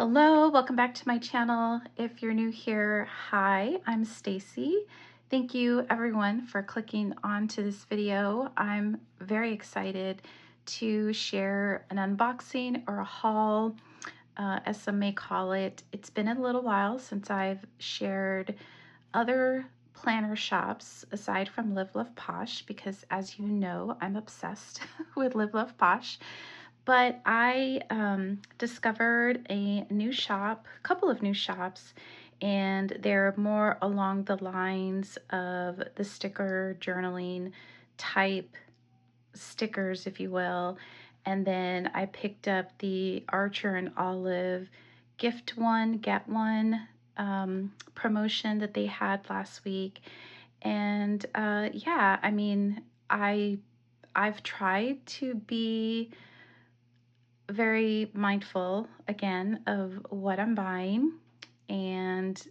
Hello, welcome back to my channel. If you're new here, hi, I'm Stacy. Thank you everyone for clicking onto this video. I'm very excited to share an unboxing or a haul, as some may call it. It's been a little while since I've shared other planner shops aside from Live Love Posh, because as you know, I'm obsessed with Live Love Posh. But I discovered a new shop, a couple of new shops, and they're more along the lines of the sticker journaling type stickers, if you will. And then I picked up the Archer and Olive gift one, get one promotion that they had last week. And yeah, I mean, I've tried to be very mindful again of what I'm buying, and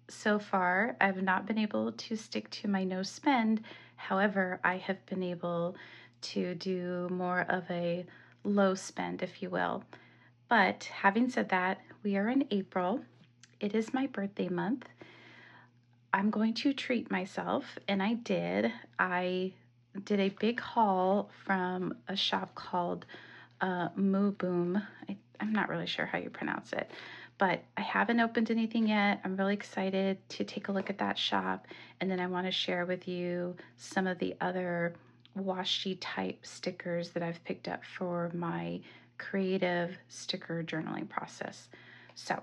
so far I've not been able to stick to my no spend. However, I have been able to do more of a low spend, if you will. But having said that, we are in April. It is my birthday month. I'm going to treat myself, and I did. I did a big haul from a shop called Moo Boom. I'm not really sure how you pronounce it, but I haven't opened anything yet. I'm really excited to take a look at that shop, and then I want to share with you some of the other washi type stickers that I've picked up for my creative sticker journaling process. So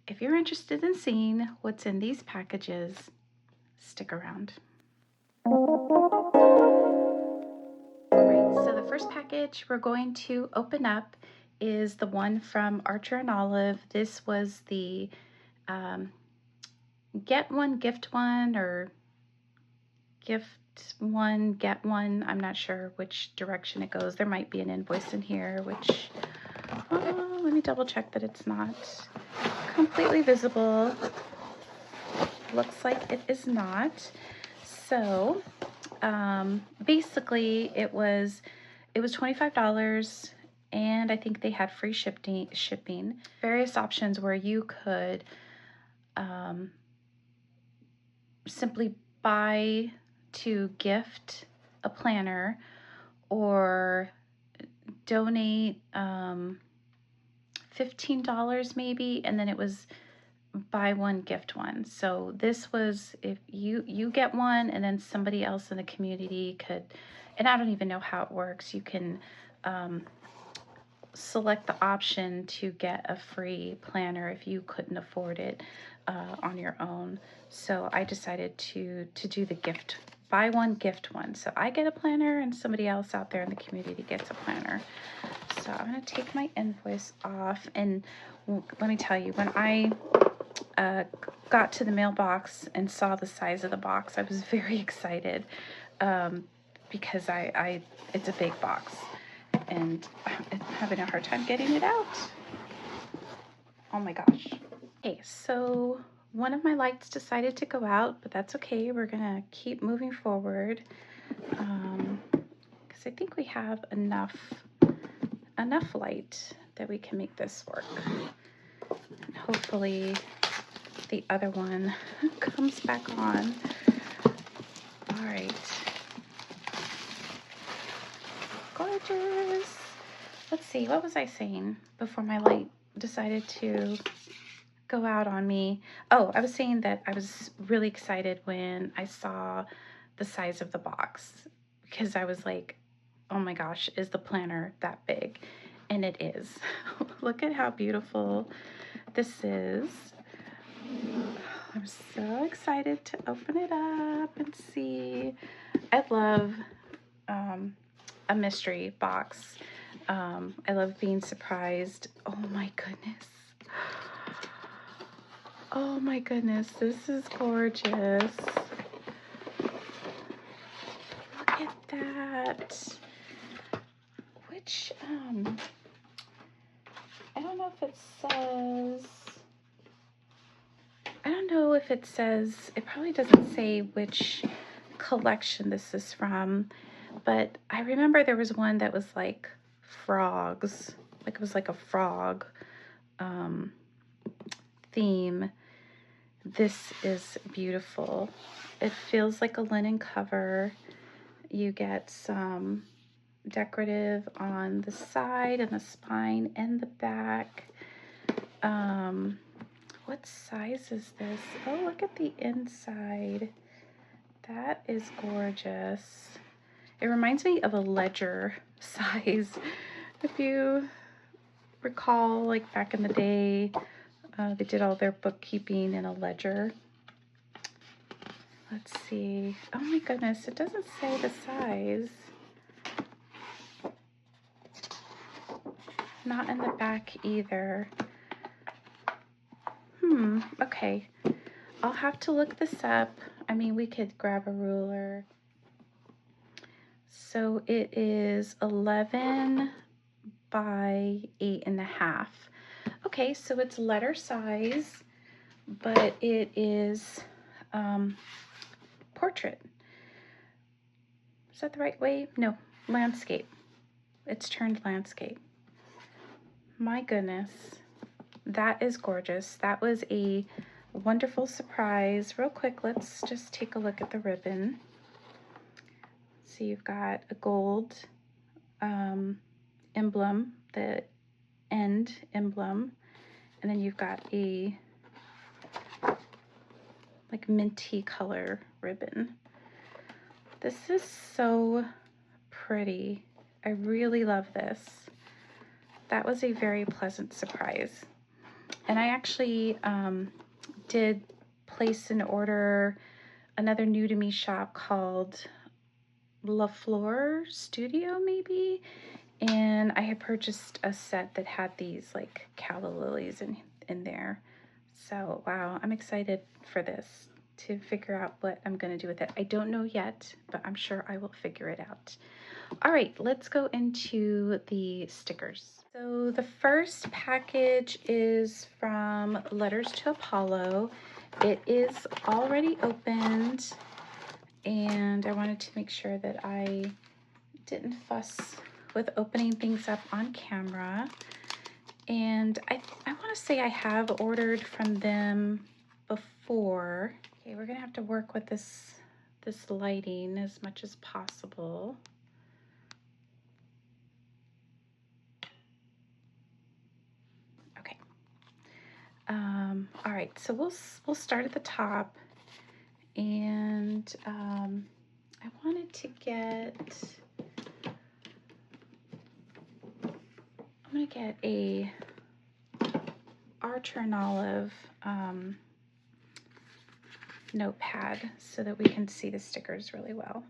if you're interested in seeing what's in these packages, stick around. So the first package we're going to open up is the one from Archer and Olive. This was the get one, gift one, or gift one, get one. I'm not sure which direction it goes. There might be an invoice in here, which, let me double check that it's not completely visible. Looks like it is not. So basically it was $25, and I think they had free shipping. Various options where you could simply buy to gift a planner, or donate $15 maybe, and then it was buy one, gift one. So this was, if you get one, and then somebody else in the community could, and I don't even know how it works, you can select the option to get a free planner if you couldn't afford it on your own. So I decided to do the gift, buy one, gift one. So I get a planner and somebody else out there in the community gets a planner. So I'm going to take my invoice off, and let me tell you, when I got to the mailbox and saw the size of the box, I was very excited because it's a big box, and I'm having a hard time getting it out. Oh my gosh. Okay, so one of my lights decided to go out, but that's okay. We're gonna keep moving forward because I think we have enough light that we can make this work. And hopefully the other one comes back on. All right. Gorgeous. Let's see, what was I saying before my light decided to go out on me? Oh, I was saying that I was really excited when I saw the size of the box, because I was like, oh my gosh, is the planner that big? And it is. Look at how beautiful this is. I'm so excited to open it up and see. I love a mystery box. I love being surprised. Oh my goodness. Oh my goodness, this is gorgeous. Look at that. Which, I don't know if it says, it probably doesn't say which collection this is from, but I remember there was one that was like frogs, like it was like a frog theme. This is beautiful. It feels like a linen cover. You get some decorative on the side and the spine and the back. What size is this? Oh, look at the inside. That is gorgeous. It reminds me of a ledger size. If you recall, like back in the day, they did all their bookkeeping in a ledger. Let's see. Oh my goodness, it doesn't say the size. Not in the back either. Okay. I'll have to look this up. I mean, we could grab a ruler. So it is 11 by 8.5. Okay, so it's letter size, but it is portrait. Is that the right way? No, landscape. It's turned landscape. My goodness, that is gorgeous. That was a wonderful surprise. Real quick, let's just take a look at the ribbon. So you've got a gold emblem, the end emblem, and then you've got a like minty color ribbon. This is so pretty. I really love this. That was a very pleasant surprise. And I actually did place an order, another new to me shop called La Flor Studio maybe, and I had purchased a set that had these like calla lilies in there. So wow, I'm excited for this, to figure out what I'm going to do with it. I don't know yet, but I'm sure I will figure it out. All right, let's go into the stickers. So the first package is from Letters to Apollo. It is already opened, and I wanted to make sure that I didn't fuss with opening things up on camera. And I want to say I have ordered from them before. Okay, we're gonna have to work with this lighting as much as possible. Okay. All right, so we'll start at the top, and I wanted to get. I'm gonna get a Archer and Olive notepad so that we can see the stickers really well.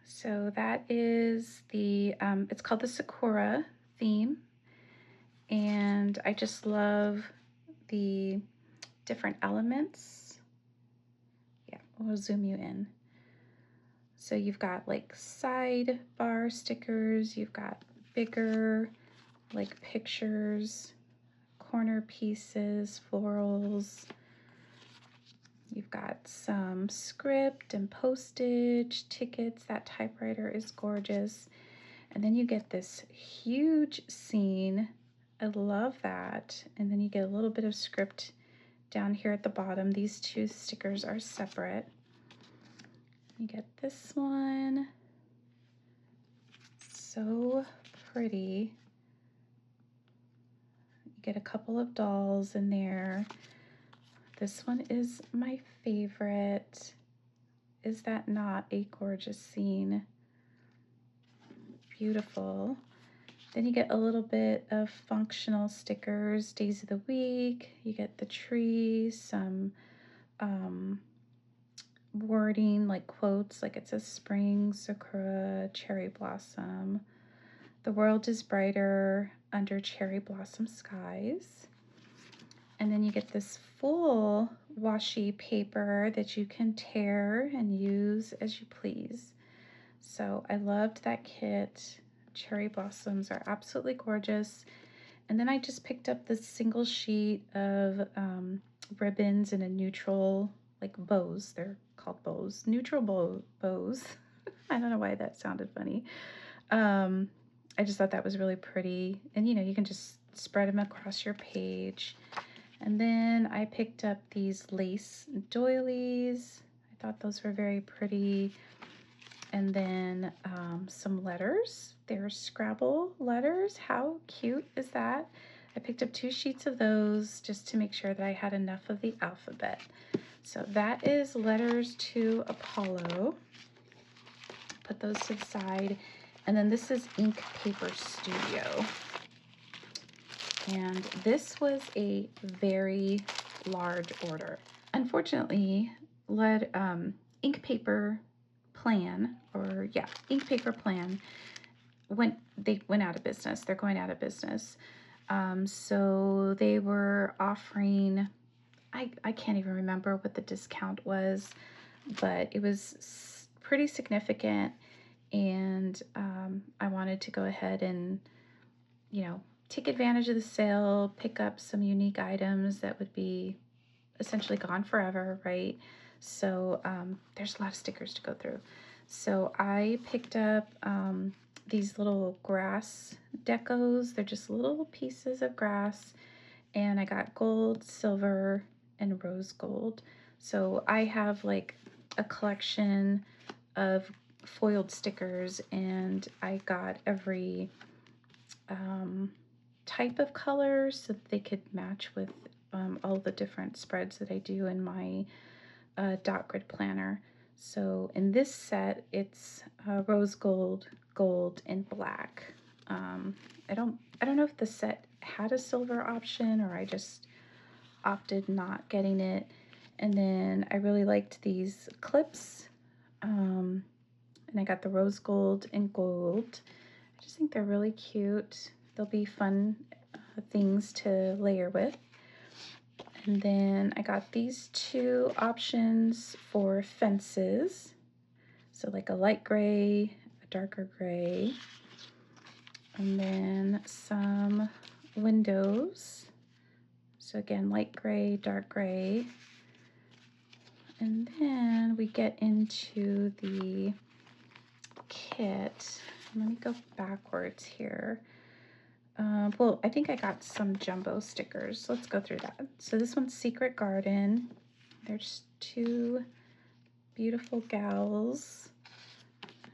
So that is the, it's called the Sakura theme. And I just love the different elements. Yeah, we'll zoom you in. So you've got like sidebar stickers, you've got bigger like pictures, corner pieces, florals. You've got some script and postage, tickets. That typewriter is gorgeous. And then you get this huge scene. I love that. And then you get a little bit of script down here at the bottom. These two stickers are separate. You get this one. So pretty. You get a couple of dolls in there. This one is my favorite. Is that not a gorgeous scene? Beautiful. Then you get a little bit of functional stickers, days of the week. You get the tree, some wording like quotes, like it says spring, sakura, cherry blossom. The world is brighter under cherry blossom skies. And then you get this full washi paper that you can tear and use as you please. So I loved that kit. Cherry blossoms are absolutely gorgeous. And then I just picked up this single sheet of ribbons in a neutral, like bows. They're called bows. Neutral bows. I don't know why that sounded funny. I just thought that was really pretty. And you know, you can just spread them across your page. And then I picked up these lace doilies. I thought those were very pretty. And then some letters. They're Scrabble letters. How cute is that? I picked up 2 sheets of those just to make sure that I had enough of the alphabet. So that is Letters to Apollo. Put those to the side. And then this is Ink Paper Studio. And this was a very large order. Unfortunately, Ink Paper Plan, Ink Paper Plan, they went out of business. They're going out of business. So they were offering, I can't even remember what the discount was, but it was pretty significant. And I wanted to go ahead and, take advantage of the sale, pick up some unique items that would be essentially gone forever, right? So there's a lot of stickers to go through. So I picked up these little grass decos. They're just little pieces of grass, and I got gold, silver, and rose gold. So I have like a collection of foiled stickers, and I got every type of color so that they could match with all the different spreads that I do in my dot grid planner. So in this set, it's rose gold, gold, and black. I don't know if the set had a silver option or I just opted not getting it. And then I really liked these clips, and I got the rose gold and gold. I just think they're really cute. They'll be fun things to layer with. And then I got these 2 options for fences. So like a light gray, a darker gray, and then some windows. So again, light gray, dark gray. And then we get into the kit. Let me go backwards here. Well, I think I got some jumbo stickers. Let's go through that. So this one's Secret Garden. There's 2 beautiful gals.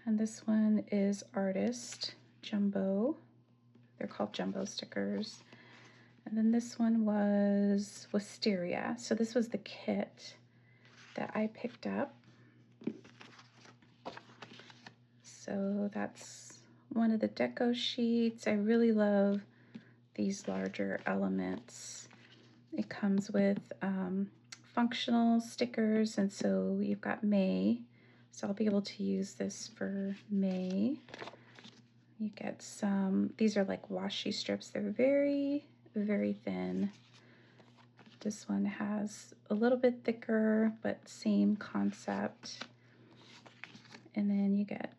And this one is Artist Jumbo. They're called jumbo stickers. And then this one was Wisteria. So this was the kit that I picked up. So that's one of the deco sheets. I really love these larger elements. It comes with functional stickers, and so you've got May. So I'll be able to use this for May. You get some, these are like washi strips. They're very, very thin. This one has a little bit thicker, but same concept. And then you get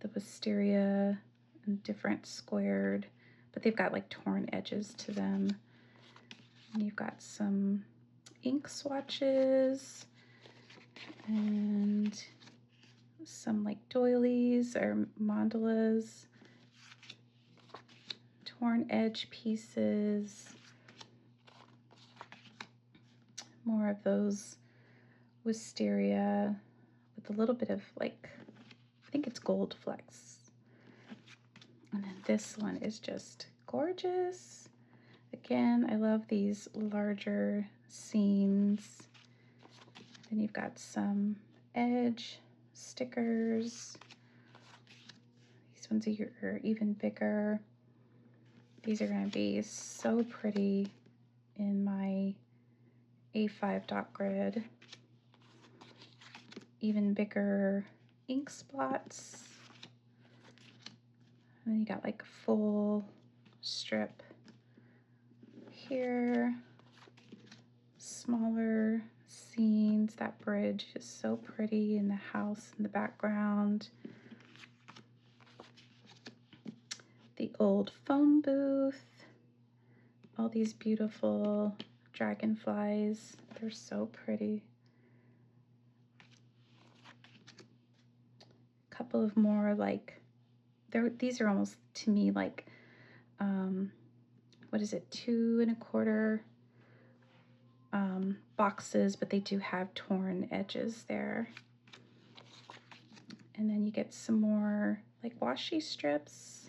the wisteria and different squared, but they've got like torn edges to them. And you've got some ink swatches and some like doilies or mandalas, torn edge pieces, more of those wisteria with a little bit of like, I think it's gold flecks. And then this one is just gorgeous. Again, I love these larger scenes. Then you've got some edge stickers. These ones are even bigger. These are going to be so pretty in my A5 dot grid. Even bigger ink spots. And then you got like a full strip here. Smaller scenes. That bridge is so pretty in the house in the background. The old phone booth. All these beautiful dragonflies. They're so pretty. A couple of more like, these are almost to me like what is it, 2¼ boxes, but they do have torn edges there. And then you get some more like washi strips,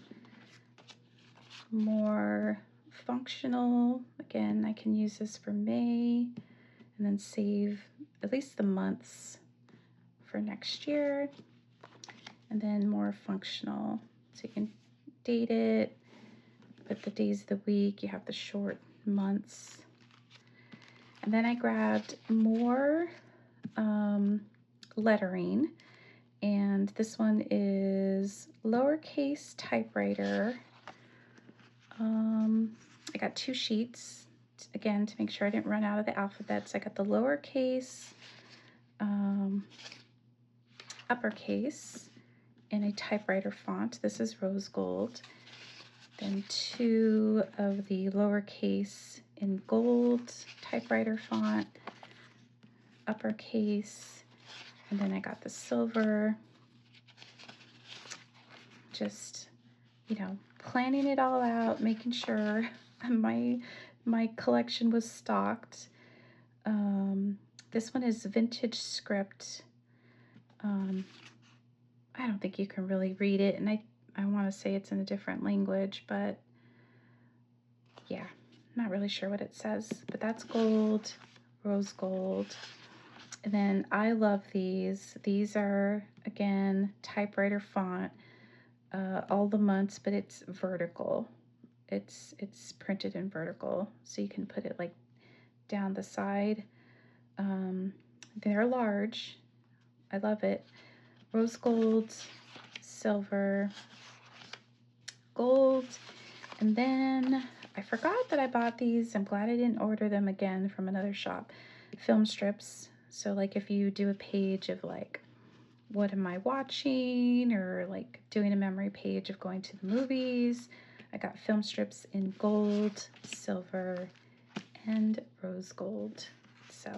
more functional. Again, I can use this for May and then save at least the months for next year. And then more functional, so you can date it, put the days of the week, you have the short months. And then I grabbed more lettering, and this one is lowercase typewriter. I got 2 sheets, again, to make sure I didn't run out of the alphabets. I got the lowercase, uppercase in a typewriter font. This is rose gold. Then 2 of the lowercase in gold typewriter font, uppercase, and then I got the silver. Just, you know, planning it all out, making sure my collection was stocked. This one is vintage script. I don't think you can really read it, and I want to say it's in a different language, but yeah, not really sure what it says. But that's gold, rose gold. And then I love these. These are, again, typewriter font, all the months, but it's vertical. It's printed in vertical, so you can put it like down the side. They're large. I love it. Rose gold, silver, gold, and then I forgot that I bought these. I'm glad I didn't order them again from another shop. Film strips. So like if you do a page of like, what am I watching, or like doing a memory page of going to the movies, I got film strips in gold, silver, and rose gold. So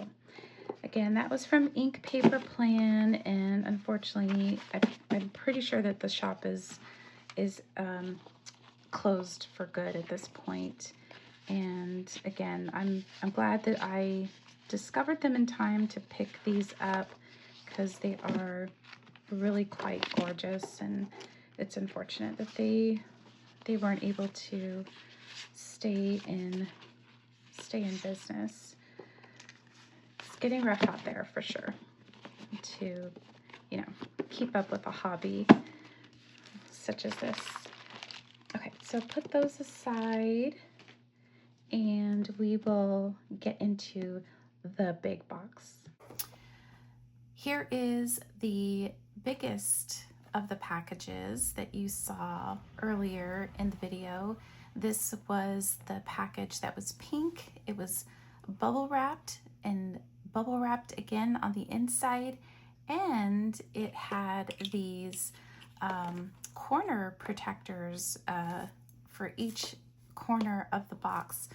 again, that was from Ink Paper Plan, and unfortunately, I'm pretty sure that the shop is closed for good at this point. And again, I'm glad that I discovered them in time to pick these up, because they are really quite gorgeous, and it's unfortunate that they weren't able to stay in business. It's getting rough out there for sure to, you know, keep up with a hobby such as this. Okay, so put those aside and we will get into the big box. Here is the biggest of the packages that you saw earlier in the video. This was the package that was pink. It was bubble wrapped, and bubble wrapped again on the inside, and it had these corner protectors for each corner of the box.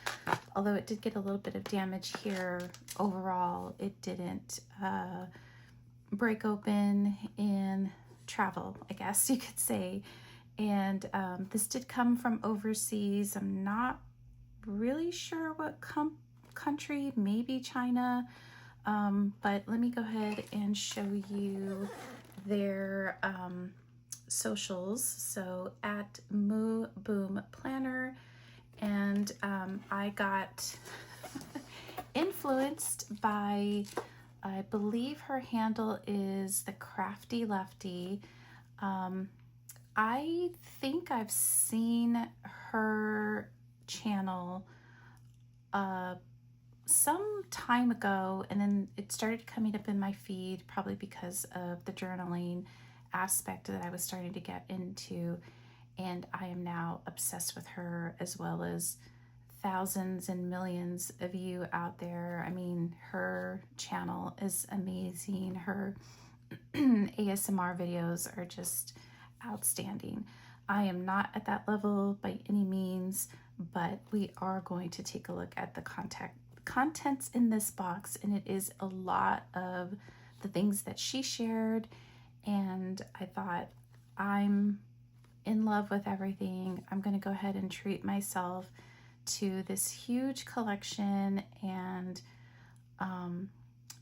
Although it did get a little bit of damage here, overall it didn't break open in travel, I guess you could say. And this did come from overseas. I'm not really sure what country, maybe China, but let me go ahead and show you their socials. So at Moo Boom Planner, and I got influenced by, I believe her handle is the Crafty Lefty. I think I've seen her channel some time ago, and then it started coming up in my feed, probably because of the journaling aspect that I was starting to get into, and I am now obsessed with her, as well as thousands and millions of you out there. I mean, her channel is amazing. Her ASMR videos are just outstanding. I am not at that level by any means, but we are going to take a look at the contents in this box, and it is a lot of the things that she shared, and I thought, I'm in love with everything. I'm going to go ahead and treat myself to this huge collection and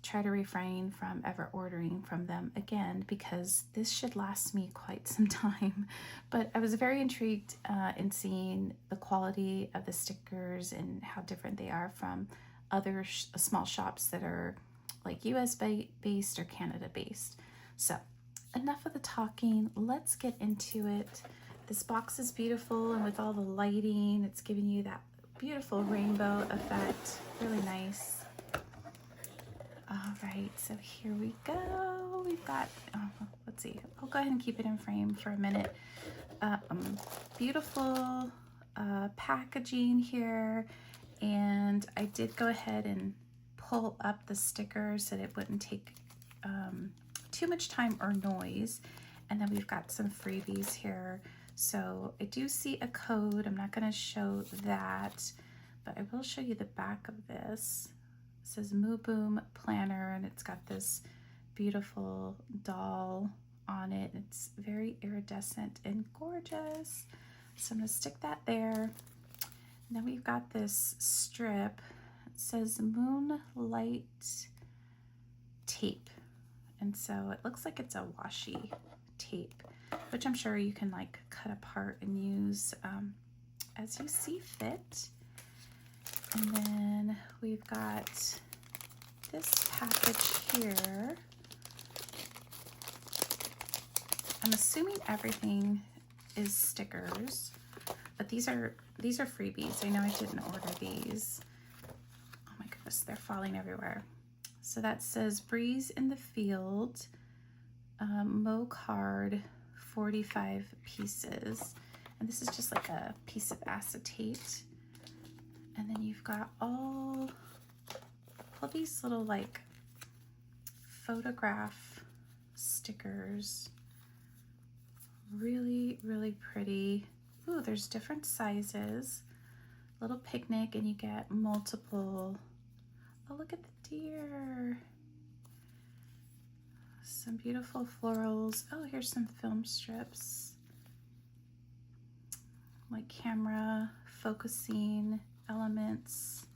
try to refrain from ever ordering from them again, because this should last me quite some time. But I was very intrigued in seeing the quality of the stickers and how different they are from other small shops that are like US based or Canada based. So enough of the talking, let's get into it. This box is beautiful, and with all the lighting, it's giving you that beautiful rainbow effect. Really nice. All right, so here we go. We've got, let's see, I'll go ahead and keep it in frame for a minute. Beautiful packaging here, and I did go ahead and pull up the sticker so that it wouldn't take too much time or noise. And then we've got some freebies here. So I do see a code. I'm not going to show that, but I will show you the back of this. It says Moo Boom Planner, and it's got this beautiful doll on it. It's very iridescent and gorgeous. So I'm going to stick that there. And then we've got this strip. It says Moonlight Tape. And so it looks like it's a washi tape, which I'm sure you can like cut apart and use as you see fit. And then we've got this package here. I'm assuming everything is stickers, but these are freebies. I know I didn't order these. Oh my goodness, they're falling everywhere. So that says Breeze in the Field, Mo card, 45 pieces. And this is just like a piece of acetate. And then you've got all these little like photograph stickers. Really, really pretty. Ooh, there's different sizes. Little picnic, and you get multiple. Oh, look at the deer. Some beautiful florals. Oh, here's some film strips. Like camera focusing elements.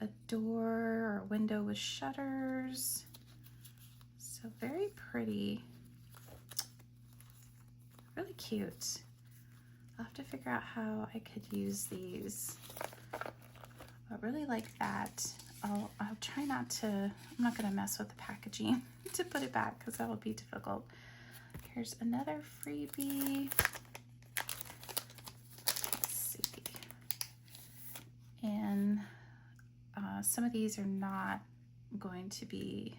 A door or window with shutters. So very pretty. Really cute. I'll have to figure out how I could use these. I really like that. I'll try not to, I'm not gonna mess with the packaging to put it back because that will be difficult. Here's another freebie. Let's see. And some of these are not going to be,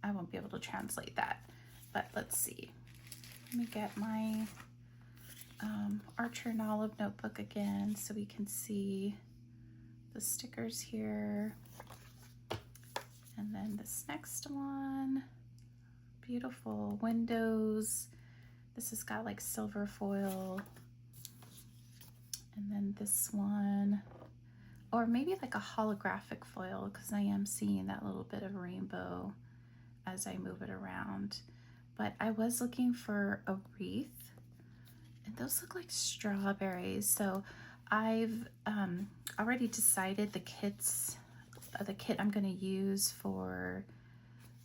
I won't be able to translate that, but let's see. Let me get my Archer and Olive notebook again so we can see the stickers here. And then this next one, beautiful windows. This has got like silver foil. And then this one, or maybe like a holographic foil, because I am seeing that little bit of rainbow as I move it around. But I was looking for a wreath, and those look like strawberries. So I've already decided the kit I'm going to use for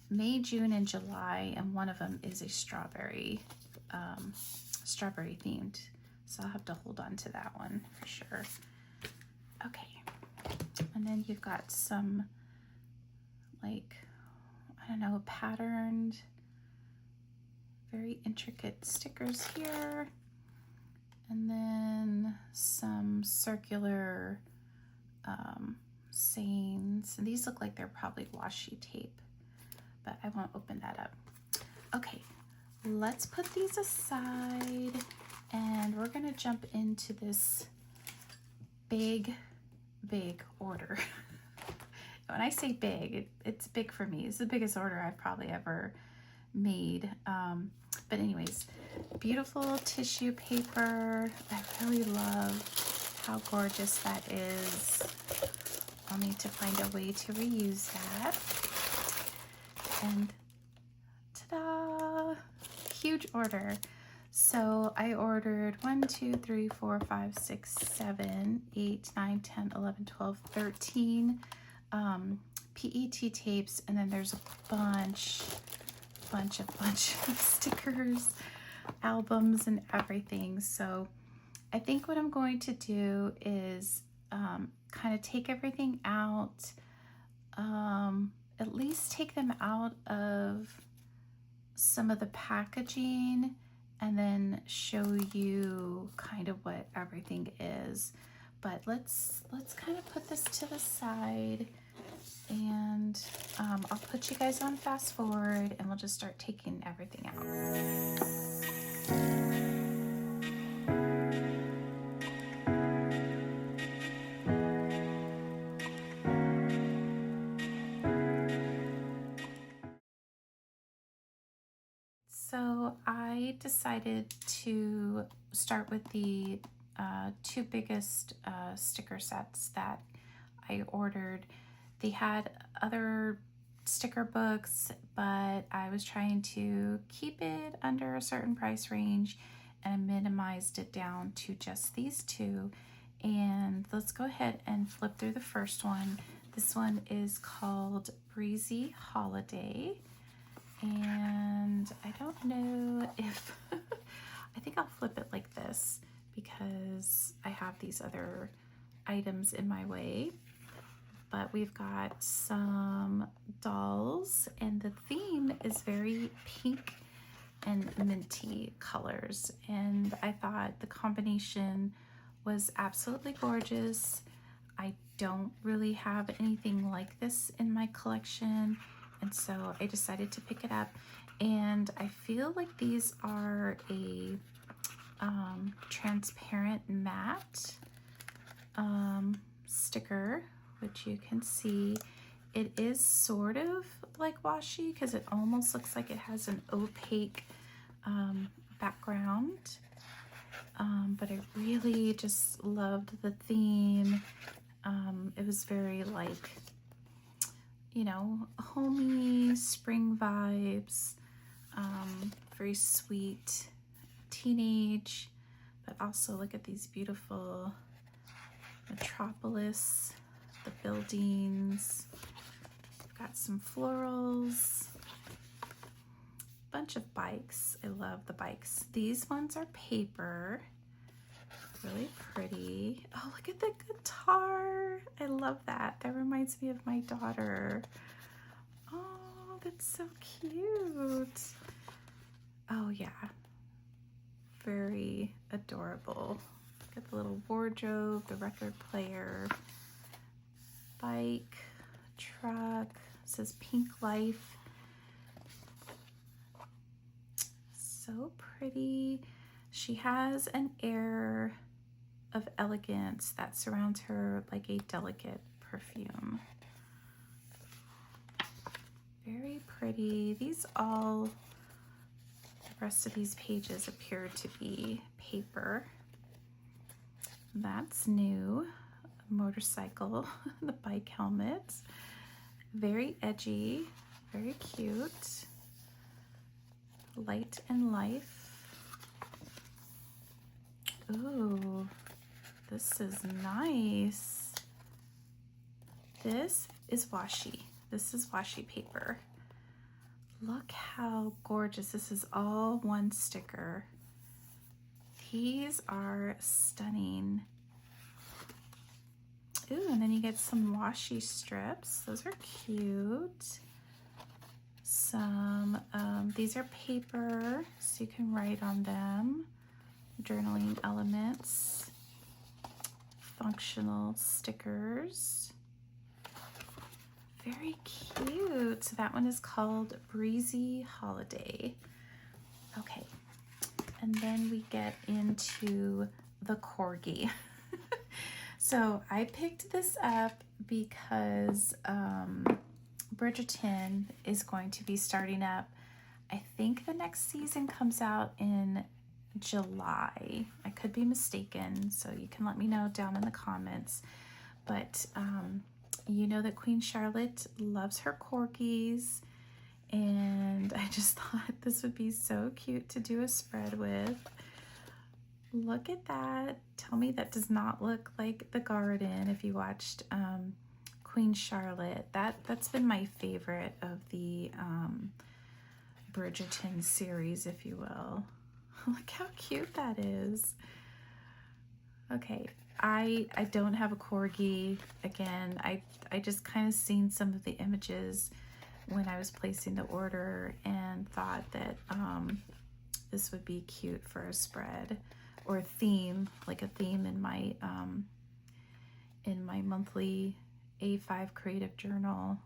May, June, and July, and one of them is a strawberry themed. So I'll have to hold on to that one for sure. Okay, and then you've got some like, I don't know, patterned, very intricate stickers here. And then some circular sayings. And these look like they're probably washi tape, but I won't open that up. Okay, let's put these aside, and we're gonna jump into this big order. When I say big, it's big for me. It's the biggest order I've probably ever made. But anyways, beautiful tissue paper. I really love how gorgeous that is. I'll need to find a way to reuse that. And ta-da! Huge order. So I ordered 1, 2, 3, 4, 5, 6, 7, 8, 9, 10, 11, 12, 13 PET tapes, and then there's a bunch of stickers, albums, and everything. So I think what I'm going to do is kind of take everything out, at least take them out of some of the packaging, and then show you kind of what everything is. But let's kind of put this to the side, and I'll put you guys on fast forward, and we'll just start taking everything out. So I decided to start with the two biggest sticker sets that I ordered. They had other sticker books, but I was trying to keep it under a certain price range, and I minimized it down to just these two. And let's go ahead and flip through the first one. This one is called Breezy Holiday. And I don't know if I think I'll flip it like this because I have these other items in my way. But we've got some dolls, and the theme is very pink and minty colors, and I thought the combination was absolutely gorgeous. I don't really have anything like this in my collection, and so I decided to pick it up. And I feel like these are a transparent matte sticker, which you can see. It is sort of like washi because it almost looks like it has an opaque background. But I really just loved the theme. It was very like, you know, homey spring vibes, very sweet teenage, but also look at these beautiful metropolis, the buildings. Got some florals, bunch of bikes. I love the bikes. These ones are paper, really pretty. Oh, look at the guitar. I love that. That reminds me of my daughter. Oh, that's so cute. Oh yeah, very adorable. Look at the little wardrobe, the record player, bike, truck. It says Pink Life. So pretty. She has an air of elegance that surrounds her like a delicate perfume. Very pretty. These all, the rest of these pages appear to be paper. That's new. A motorcycle, the bike helmet. Very edgy, very cute. Light and Life. Ooh, this is nice. This is washi. This is washi paper. Look how gorgeous. This is all one sticker. These are stunning. Ooh, and then you get some washi strips. Those are cute. Some, these are paper, so you can write on them. Journaling elements. Functional stickers. Very cute. So that one is called Breezy Holiday. Okay, and then we get into the corgi. So I picked this up because Bridgerton is going to be starting up. I think the next season comes out in July. I could be mistaken, so you can let me know down in the comments. But you know that Queen Charlotte loves her corgis, and I just thought this would be so cute to do a spread with. Look at that. Tell me that does not look like the garden. If you watched Queen Charlotte, that's been my favorite of the Bridgerton series, if you will. Look how cute that is. Okay, I don't have a corgi. Again, I just kind of seen some of the images when I was placing the order and thought that this would be cute for a spread or a theme, like a theme in my monthly A5 creative journal.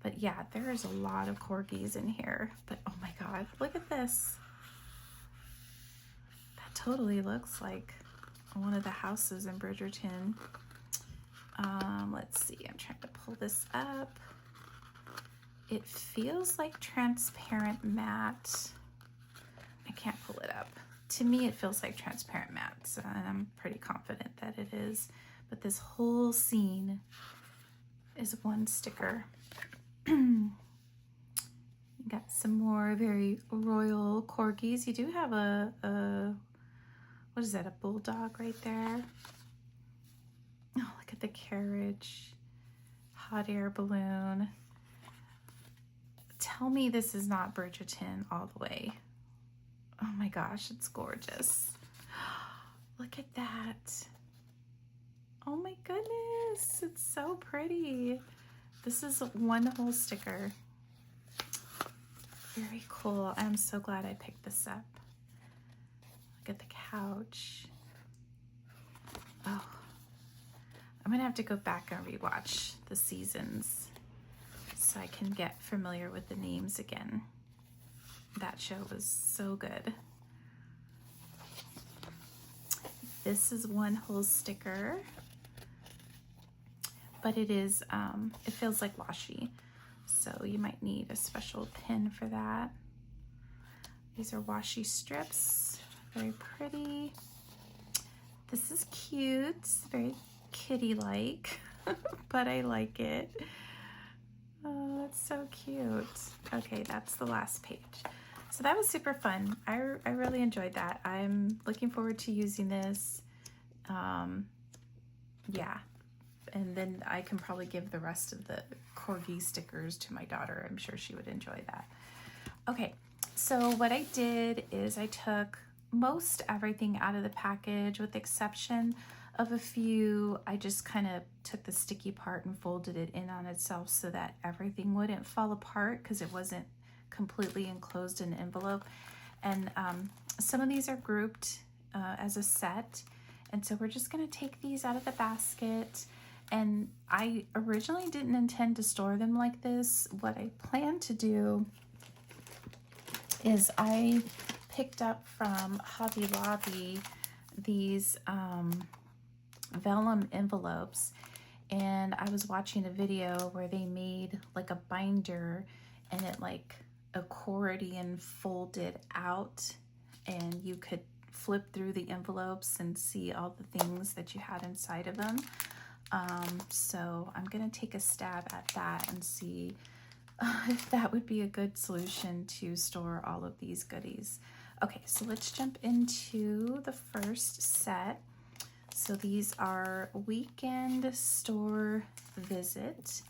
But yeah, there's a lot of corgis in here. But oh my God, look at this. That totally looks like one of the houses in Bridgerton. Let's see, I'm trying to pull this up. It feels like transparent matte. I can't pull it up. To me, it feels like transparent matte, so I'm pretty confident that it is. But this whole scene is one sticker. You got some more very royal corgis. You do have a what is that, a bulldog right there? Oh, look at the carriage. Hot air balloon. Tell me this is not Bridgerton all the way. Oh my gosh, it's gorgeous. Look at that. Oh my goodness, it's so pretty. This is one whole sticker. Very cool. I'm so glad I picked this up. Look at the couch. Oh, I'm gonna have to go back and rewatch the seasons so I can get familiar with the names again. That show was so good. This is one whole sticker, but it is, it feels like washi, so you might need a special pin for that. These are washi strips, very pretty. This is cute, very kitty-like, but I like it. Oh, that's so cute. Okay, that's the last page. So that was super fun. I really enjoyed that. I'm looking forward to using this. Yeah, and then I can probably give the rest of the corgi stickers to my daughter. I'm sure she would enjoy that. Okay, so what I did is I took most everything out of the package with the exception of a few. I just kind of took the sticky part and folded it in on itself so that everything wouldn't fall apart because it wasn't completely enclosed in an envelope. And some of these are grouped as a set. And so we're just gonna take these out of the basket. And I originally didn't intend to store them like this. What I plan to do is I picked up from Hobby Lobby these vellum envelopes, and I was watching a video where they made like a binder and it like accordion folded out, and you could flip through the envelopes and see all the things that you had inside of them. So I'm gonna take a stab at that and see if that would be a good solution to store all of these goodies. Okay, so let's jump into the first set. So these are weekend store visit,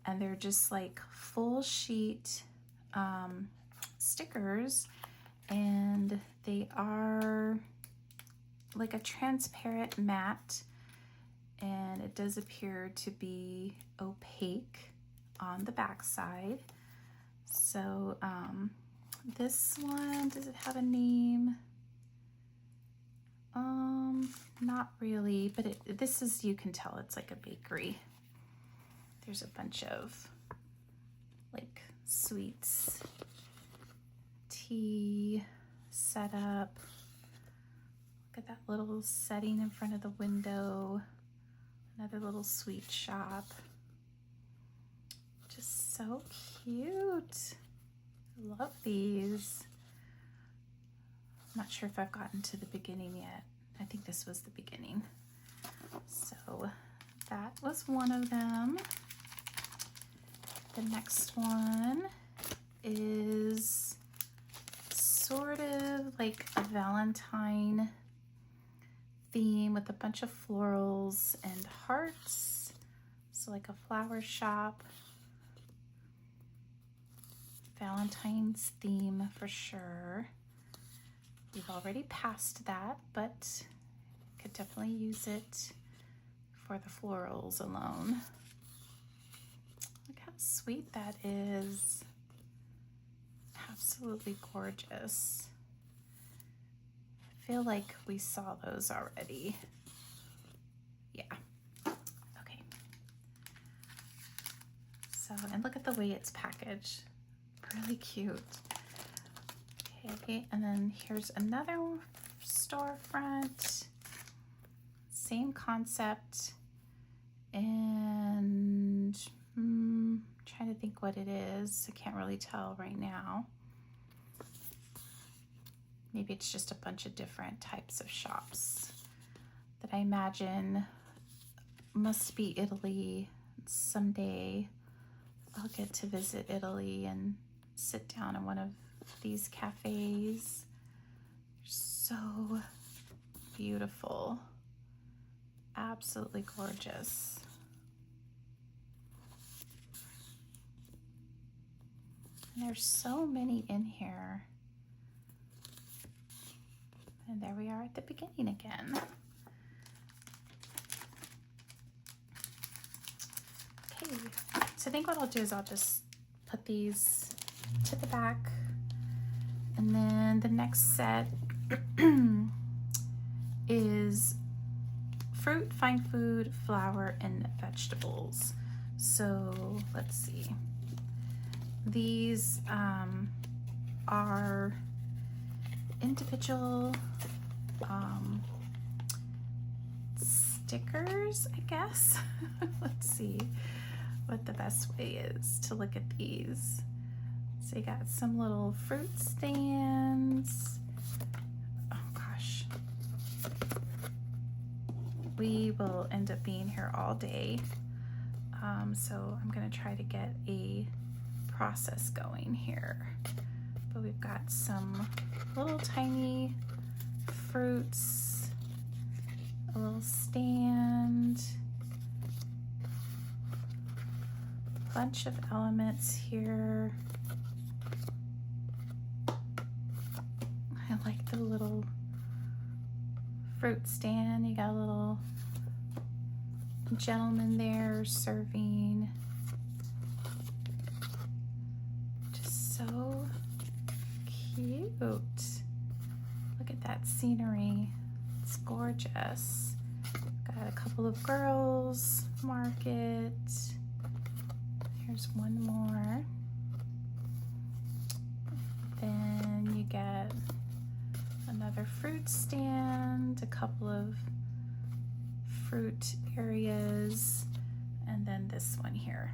and they're just like full sheet stickers, and they are like a transparent matte, and it does appear to be opaque on the back side. So this one, does it have a name? Not really, but this is, you can tell it's like a bakery. There's a bunch of like sweets, tea setup. Look at that little setting in front of the window. Another little sweet shop. Just so cute. I love these. I'm not sure if I've gotten to the beginning yet. I think this was the beginning. So that was one of them. The next one is sort of like a Valentine theme with a bunch of florals and hearts. So like a flower shop. Valentine's theme for sure. We've already passed that, but could definitely use it for the florals alone. Look how sweet that is. Absolutely gorgeous. I feel like we saw those already. Yeah. Okay. So, and look at the way it's packaged. Really cute. Okay, and then here's another storefront. Same concept. And trying to think what it is. I can't really tell right now. Maybe it's just a bunch of different types of shops that I imagine must be Italy. Someday I'll get to visit Italy and sit down in one of these cafes. They're so beautiful. Absolutely gorgeous. And there's so many in here. And there we are at the beginning again. Okay, so I think what I'll do is I'll just put these to the back. And then the next set is fruit, fine food, flour, and vegetables. So let's see. These are individual stickers, I guess. Let's see what the best way is to look at these. So you got some little fruit stands. Oh gosh. We will end up being here all day. So I'm gonna try to get a process going here. But we've got some little tiny fruits, a little stand, bunch of elements here. I like the little fruit stand. You got a little gentleman there serving. Just so cute. Look at that scenery. It's gorgeous. Got a couple of girls, market. Here's one more. Then you get another fruit stand, a couple of fruit areas, and then this one here.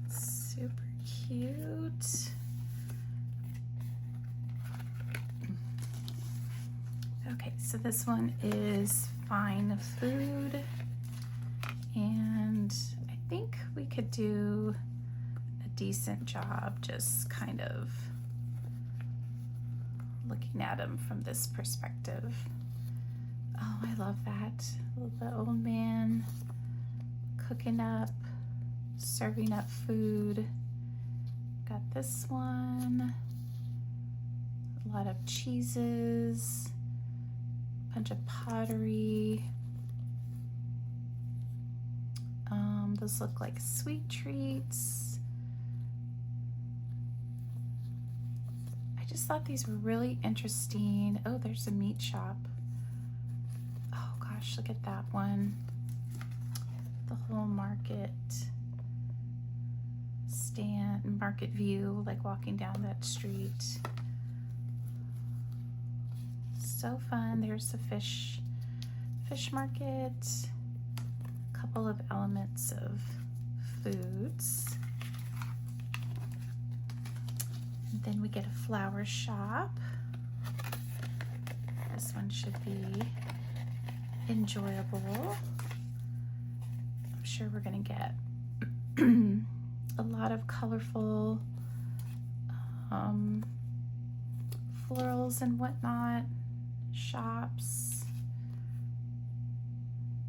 Super cute. Okay, so this one is fine food, and I think we could do a decent job just kind of looking at them from this perspective. Oh, I love that. The old man cooking up, serving up food. Got this one. A lot of cheeses. Bunch of pottery. Those look like sweet treats. I just thought these were really interesting. Oh, there's a meat shop. Oh gosh, look at that one. The whole market stand, market view, like walking down that street. So fun. There's the fish market. A couple of elements of foods. And then we get a flower shop. This one should be enjoyable. I'm sure we're gonna get a lot of colorful florals and whatnot. shops.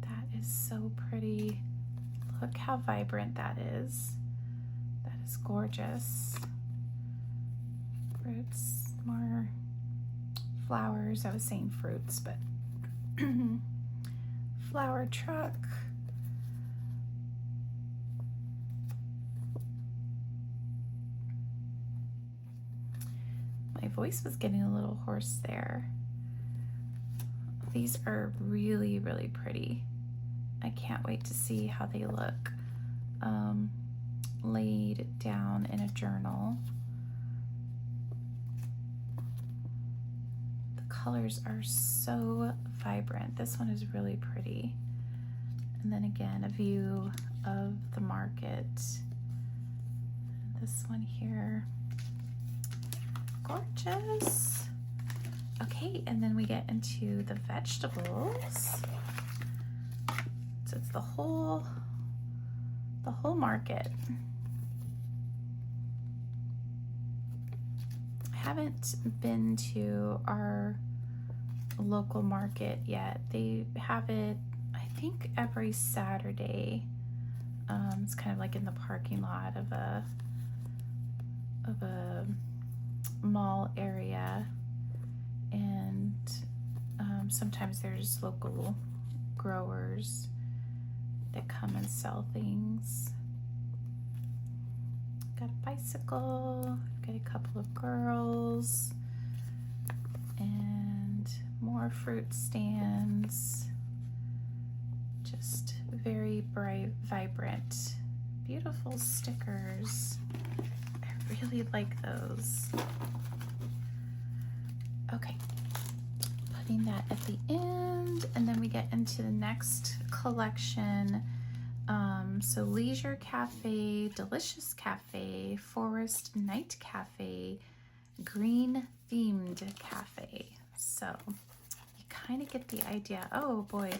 That is so pretty. Look how vibrant that is. That is gorgeous. Fruits, more flowers. I was saying fruits, but flower truck. My voice was getting a little hoarse there. These are really, really pretty. I can't wait to see how they look laid down in a journal. The colors are so vibrant. This one is really pretty. And then again, a view of the market. This one here, gorgeous. Okay, and then we get into the vegetables. So it's the whole market. I haven't been to our local market yet. They have it, I think, every Saturday. It's kind of like in the parking lot of a mall area, and sometimes there's local growers that come and sell things. Got a bicycle, got a couple of girls, and more fruit stands. Just very bright, vibrant, beautiful stickers. I really like those. Okay, putting that at the end, and then we get into the next collection. So Leisure Cafe, Delicious Cafe, Forest Night Cafe, Green Themed Cafe. So you kind of get the idea. Oh boy,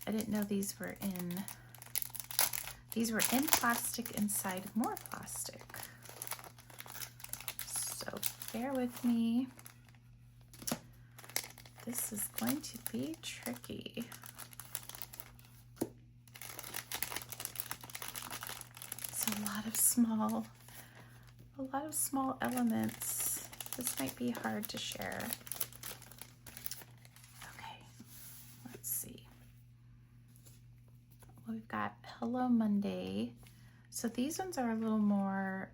I didn't know these were in plastic inside more plastic. So bear with me. This is going to be tricky. It's a lot of small elements. This might be hard to share. Okay, let's see. Well, we've got Hello Monday. So these ones are a little more,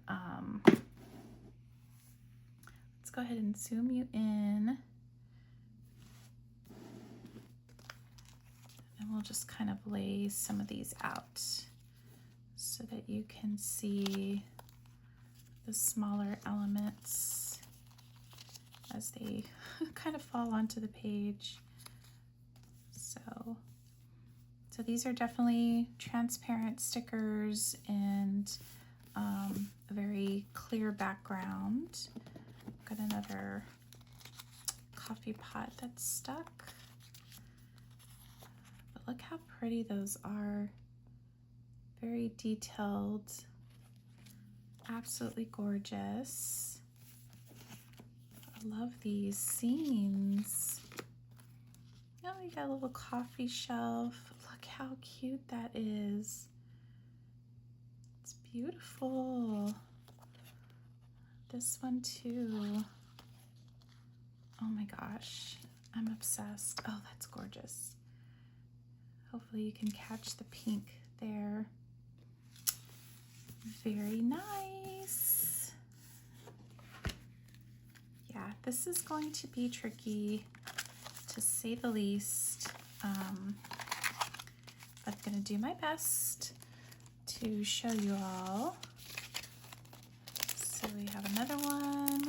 let's go ahead and zoom you in. And we'll just kind of lay some of these out so that you can see the smaller elements as they kind of fall onto the page. So these are definitely transparent stickers and a very clear background. Got another coffee pot that's stuck. But look how pretty those are. Very detailed, absolutely gorgeous. I love these scenes. Oh, we got a little coffee shelf. Look how cute that is. It's beautiful. This one too. Oh my gosh, I'm obsessed. Oh, that's gorgeous. Hopefully you can catch the pink there. Very nice. Yeah, this is going to be tricky, to say the least. I'm going to do my best to show you all. So we have another one.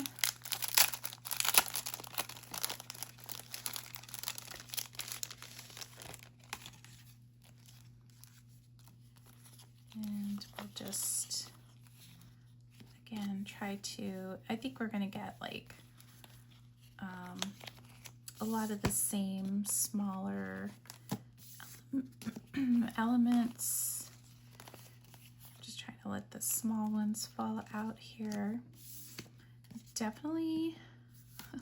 And we'll just, again, try to, I think we're going to get like a lot of the same smaller elements. Just trying to let the small ones fall out here. Definitely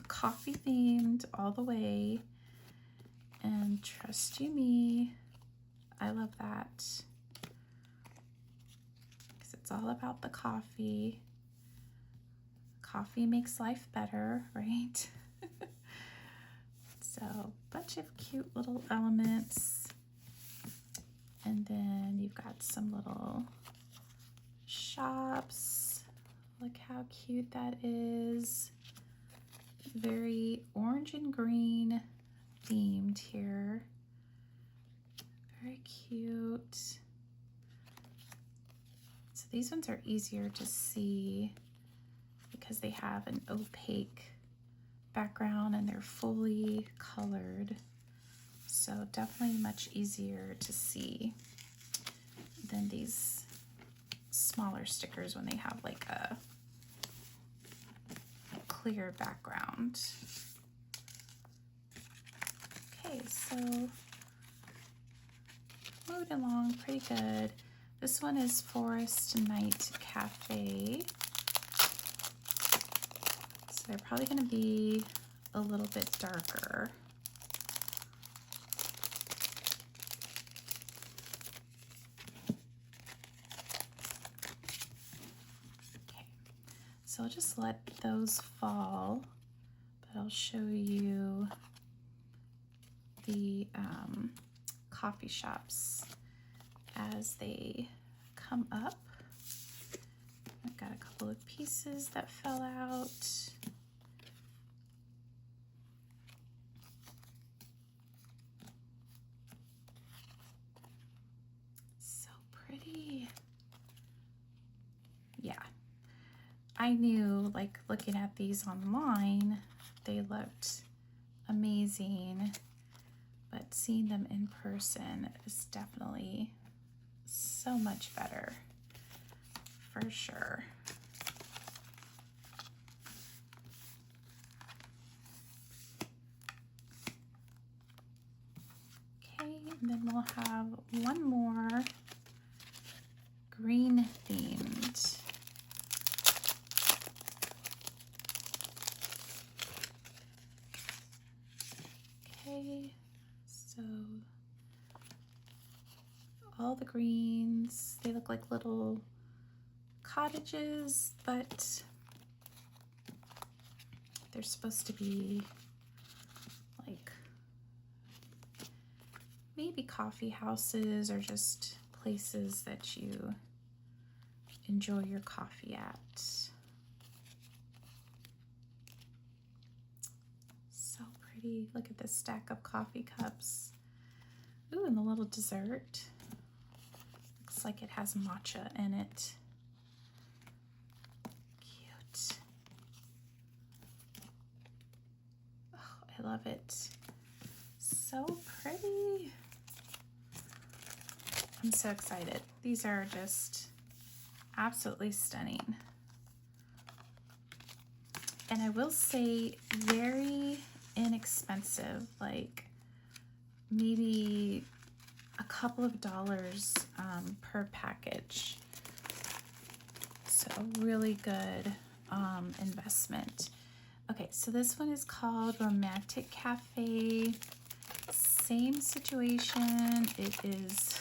coffee themed all the way. And trust you me, I love that. Because it's all about the coffee. Coffee makes life better, right? So, a bunch of cute little elements. And then you've got some little shops. Look how cute that is. Very orange and green themed here. Very cute. So these ones are easier to see because they have an opaque background and they're fully colored. So definitely much easier to see than these smaller stickers when they have like a clear background. Okay, so moving along pretty good. This one is Forest Night Cafe. So they're probably going to be a little bit darker. Okay, so I'll just let those fall, but I'll show you the coffee shops as they come up. I've got a couple of pieces that fell out. So pretty. Yeah, I knew, like, looking at these online, they looked amazing, but seeing them in person is definitely so much better, for sure. Okay, and then we'll have one more green themed. Okay, so all the greens, they look like little cottages, but they're supposed to be like maybe coffee houses or just places that you enjoy your coffee at. So pretty. Look at this stack of coffee cups. Ooh, and the little dessert. Looks like it has matcha in it. Cute. Oh, I love it. So pretty. I'm so excited. These are just absolutely stunning. And I will say very inexpensive, like maybe a couple of dollars per package. So really good investment. Okay, so this one is called Romantic Cafe. Same situation. It is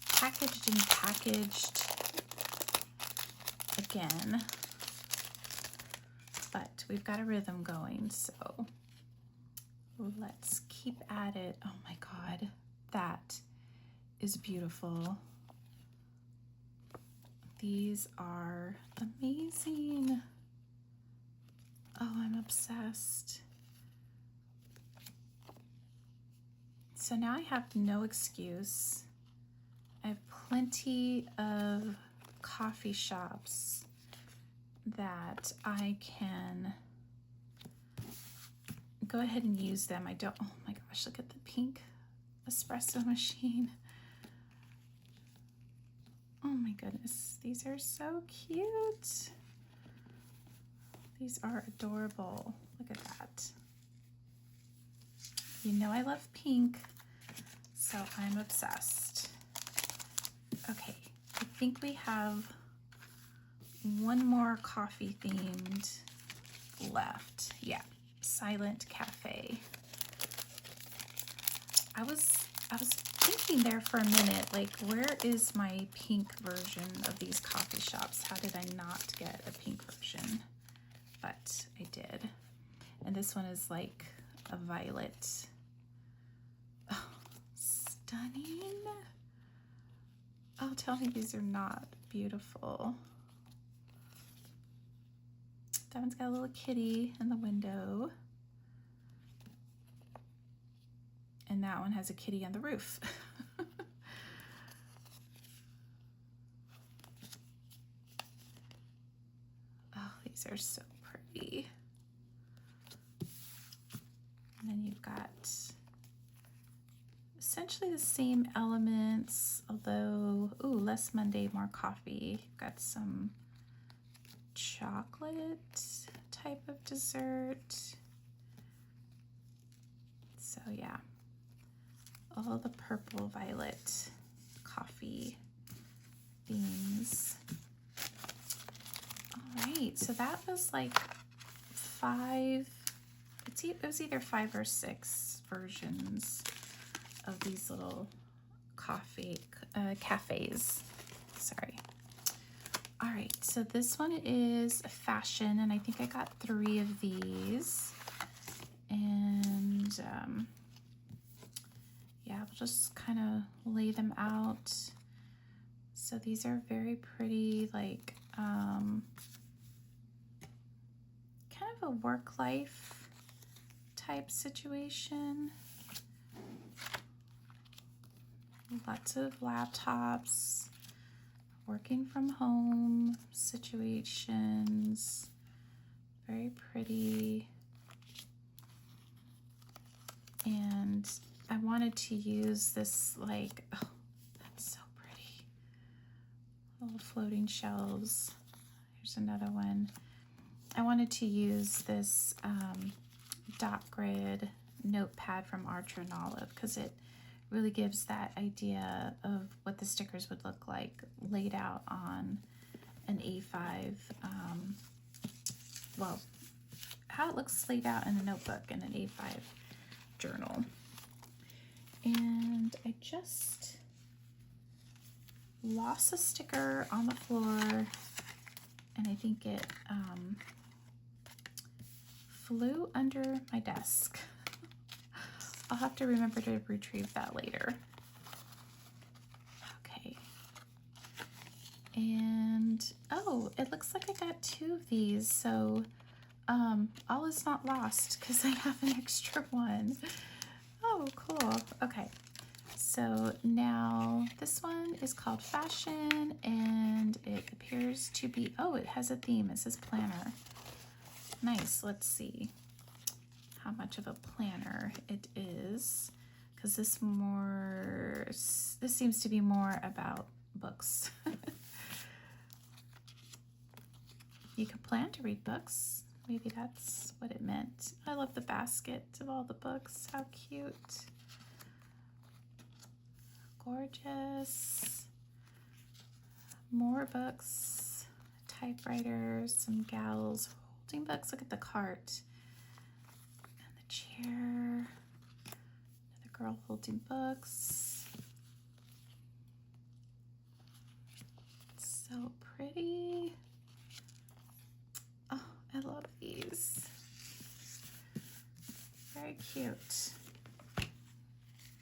packaged and packaged again, but we've got a rhythm going, so let's keep at it. Oh my God, that is beautiful. These are amazing. Oh, I'm obsessed. So now I have no excuse. I have plenty of coffee shops that I can go ahead and use them. I don't, oh my gosh, look at the pink espresso machine. Oh my goodness, these are so cute. These are adorable. Look at that. You know I love pink, so I'm obsessed. Okay, I think we have one more coffee themed left. Yeah, Silent Cafe. I was thinking there for a minute, like, where is my pink version of these coffee shops? How did I not get a pink version? But I did. And this one is like a violet. Oh, stunning. Oh, tell me these are not beautiful. That one's got a little kitty in the window. And that one has a kitty on the roof. Oh, these are so pretty. And then you've got essentially the same elements, although, ooh, less Monday, more coffee. You've got some chocolate type of dessert. So yeah, all the purple violet coffee themes. All right, so that was like 5, it was either 5 or 6 versions of these little cafes. Sorry. All right, so this one is fashion, and I think I got 3 of these. And yeah, we'll just kind of lay them out. So these are very pretty, like kind of a work life type situation. Lots of laptops, working from home situations. Very pretty. And I wanted to use this, like, oh, that's so pretty. Little floating shelves. Here's another one. I wanted to use this dot grid notepad from Archer and Olive because it really gives that idea of what the stickers would look like laid out on an A5. Well, how it looks laid out in a notebook in an A5 journal. And I just lost a sticker on the floor, and I think it flew under my desk. I'll have to remember to retrieve that later. Okay. And oh, it looks like I got 2 of these, so all is not lost because I have an extra one. Oh, cool. Okay. So now this one is called Fashion, and it appears to be, oh, it has a theme. It says planner. Nice. Let's see how much of a planner it is, because this seems to be more about books. You could plan to read books. Maybe that's what it meant. I love the basket of all the books. How cute. Gorgeous. More books, typewriters, some gals holding books. Look at the cart and the chair. Another girl holding books. So pretty. Oh, I love these. Very cute.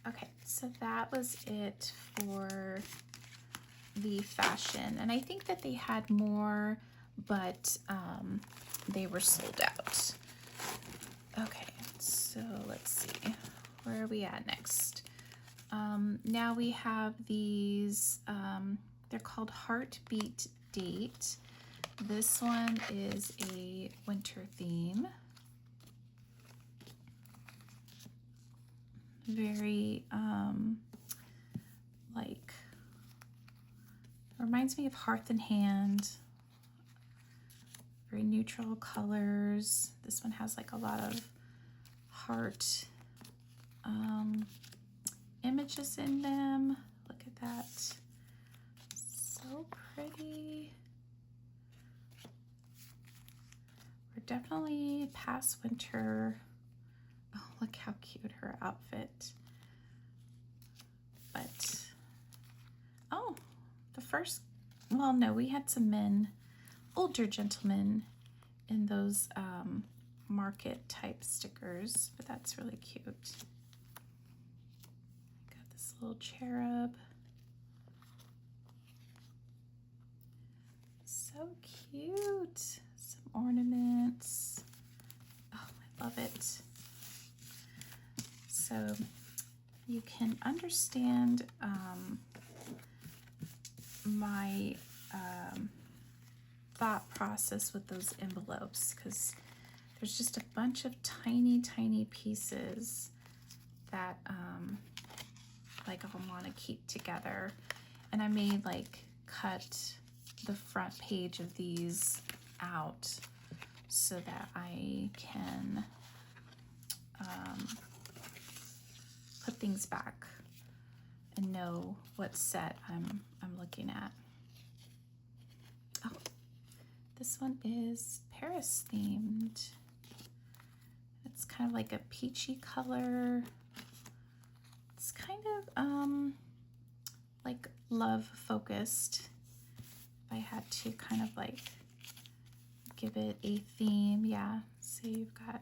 Okay, so that was it for the fashion. And I think that they had more, but they were sold out. Okay, so let's see. Where are we at next? Now we have these, they're called Heartbeat Date. This one is a winter theme. Very, like, reminds me of Hearth and Hand. Very neutral colors. This one has like a lot of heart images in them. Look at that. So pretty. We're definitely past winter. Oh, look how cute her outfit. But, oh, the first, well, no, we had some men, older gentlemen in those market type stickers, but that's really cute. Got this little cherub. So cute. Some ornaments. Oh, I love it. So you can understand my thought process with those envelopes, because there's just a bunch of tiny pieces that like I want to keep together, and I may like cut the front page of these out so that I can put things back and know what set I'm looking at. Oh, this one is Paris themed. It's kind of like a peachy color. It's kind of like love focused. If I had to kind of like give it a theme, yeah. So you've got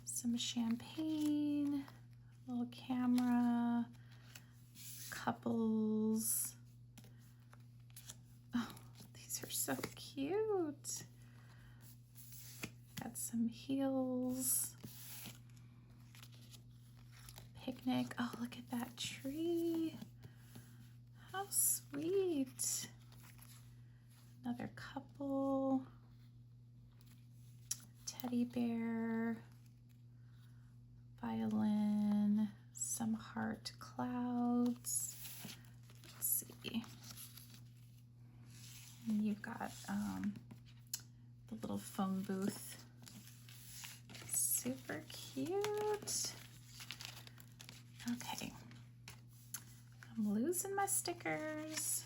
some champagne, little camera, couples. Oh, these are so cute. Got some heels. Picnic. Oh, look at that tree. How sweet. Another couple. Teddy bear. Violin. Some heart clouds. Let's see. And you've got the little phone booth. Super cute. Okay. I'm losing my stickers.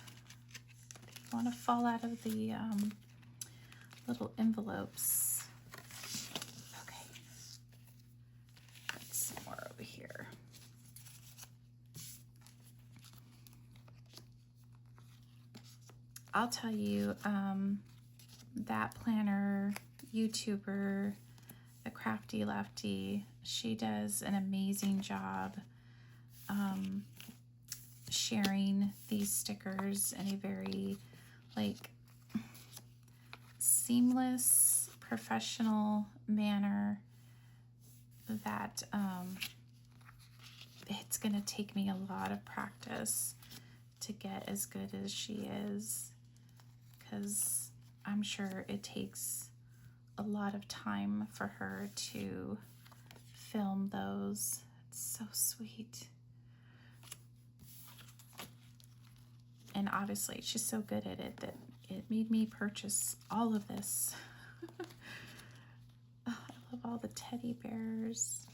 I want to fall out of the little envelopes. Okay. Got some more over here. I'll tell you, that planner YouTuber, the Crafty Lefty, she does an amazing job sharing these stickers in a very like seamless, professional manner that it's gonna take me a lot of practice to get as good as she is, because I'm sure it takes a lot of time for her to film those. It's so sweet. And obviously she's so good at it that it made me purchase all of this. Oh, I love all the teddy bears.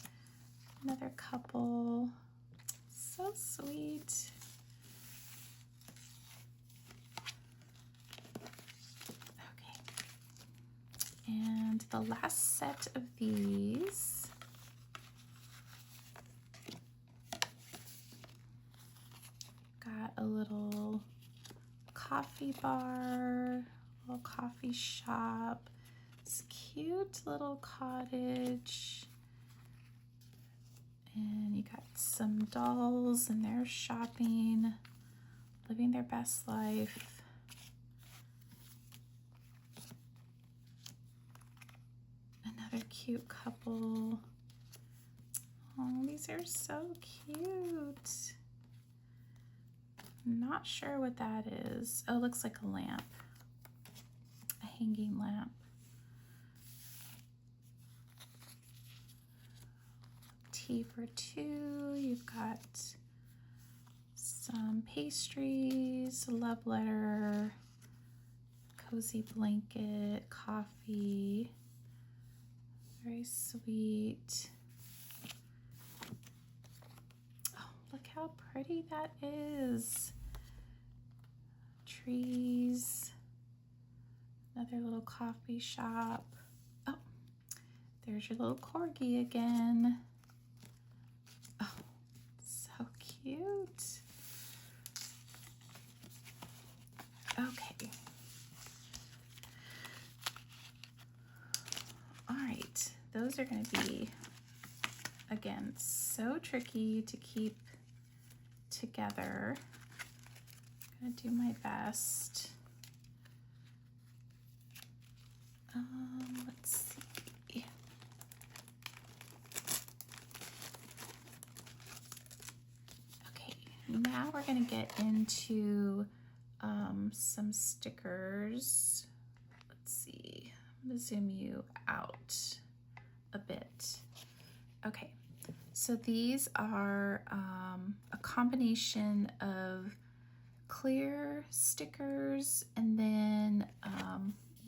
Another couple. So sweet. Okay. And the last set of these. Got a little coffee bar, little coffee shop. It's cute little cottage. And you got some dolls and they're shopping, living their best life. Another cute couple. Oh, these are so cute. I'm not sure what that is. Oh, it looks like a lamp, a hanging lamp. Tea for two. You've got some pastries, a love letter, cozy blanket, coffee. Very sweet. Oh, look how pretty that is. Trees. Another little coffee shop. There's your little corgi again. Oh, so cute. Okay. All right, those are going to be, again, so tricky to keep together. I'm going to do my best. Let's see. Okay, now we're going to get into some stickers. Let's see. I'm going to zoom you out a bit. Okay, so these are a combination of clear stickers and then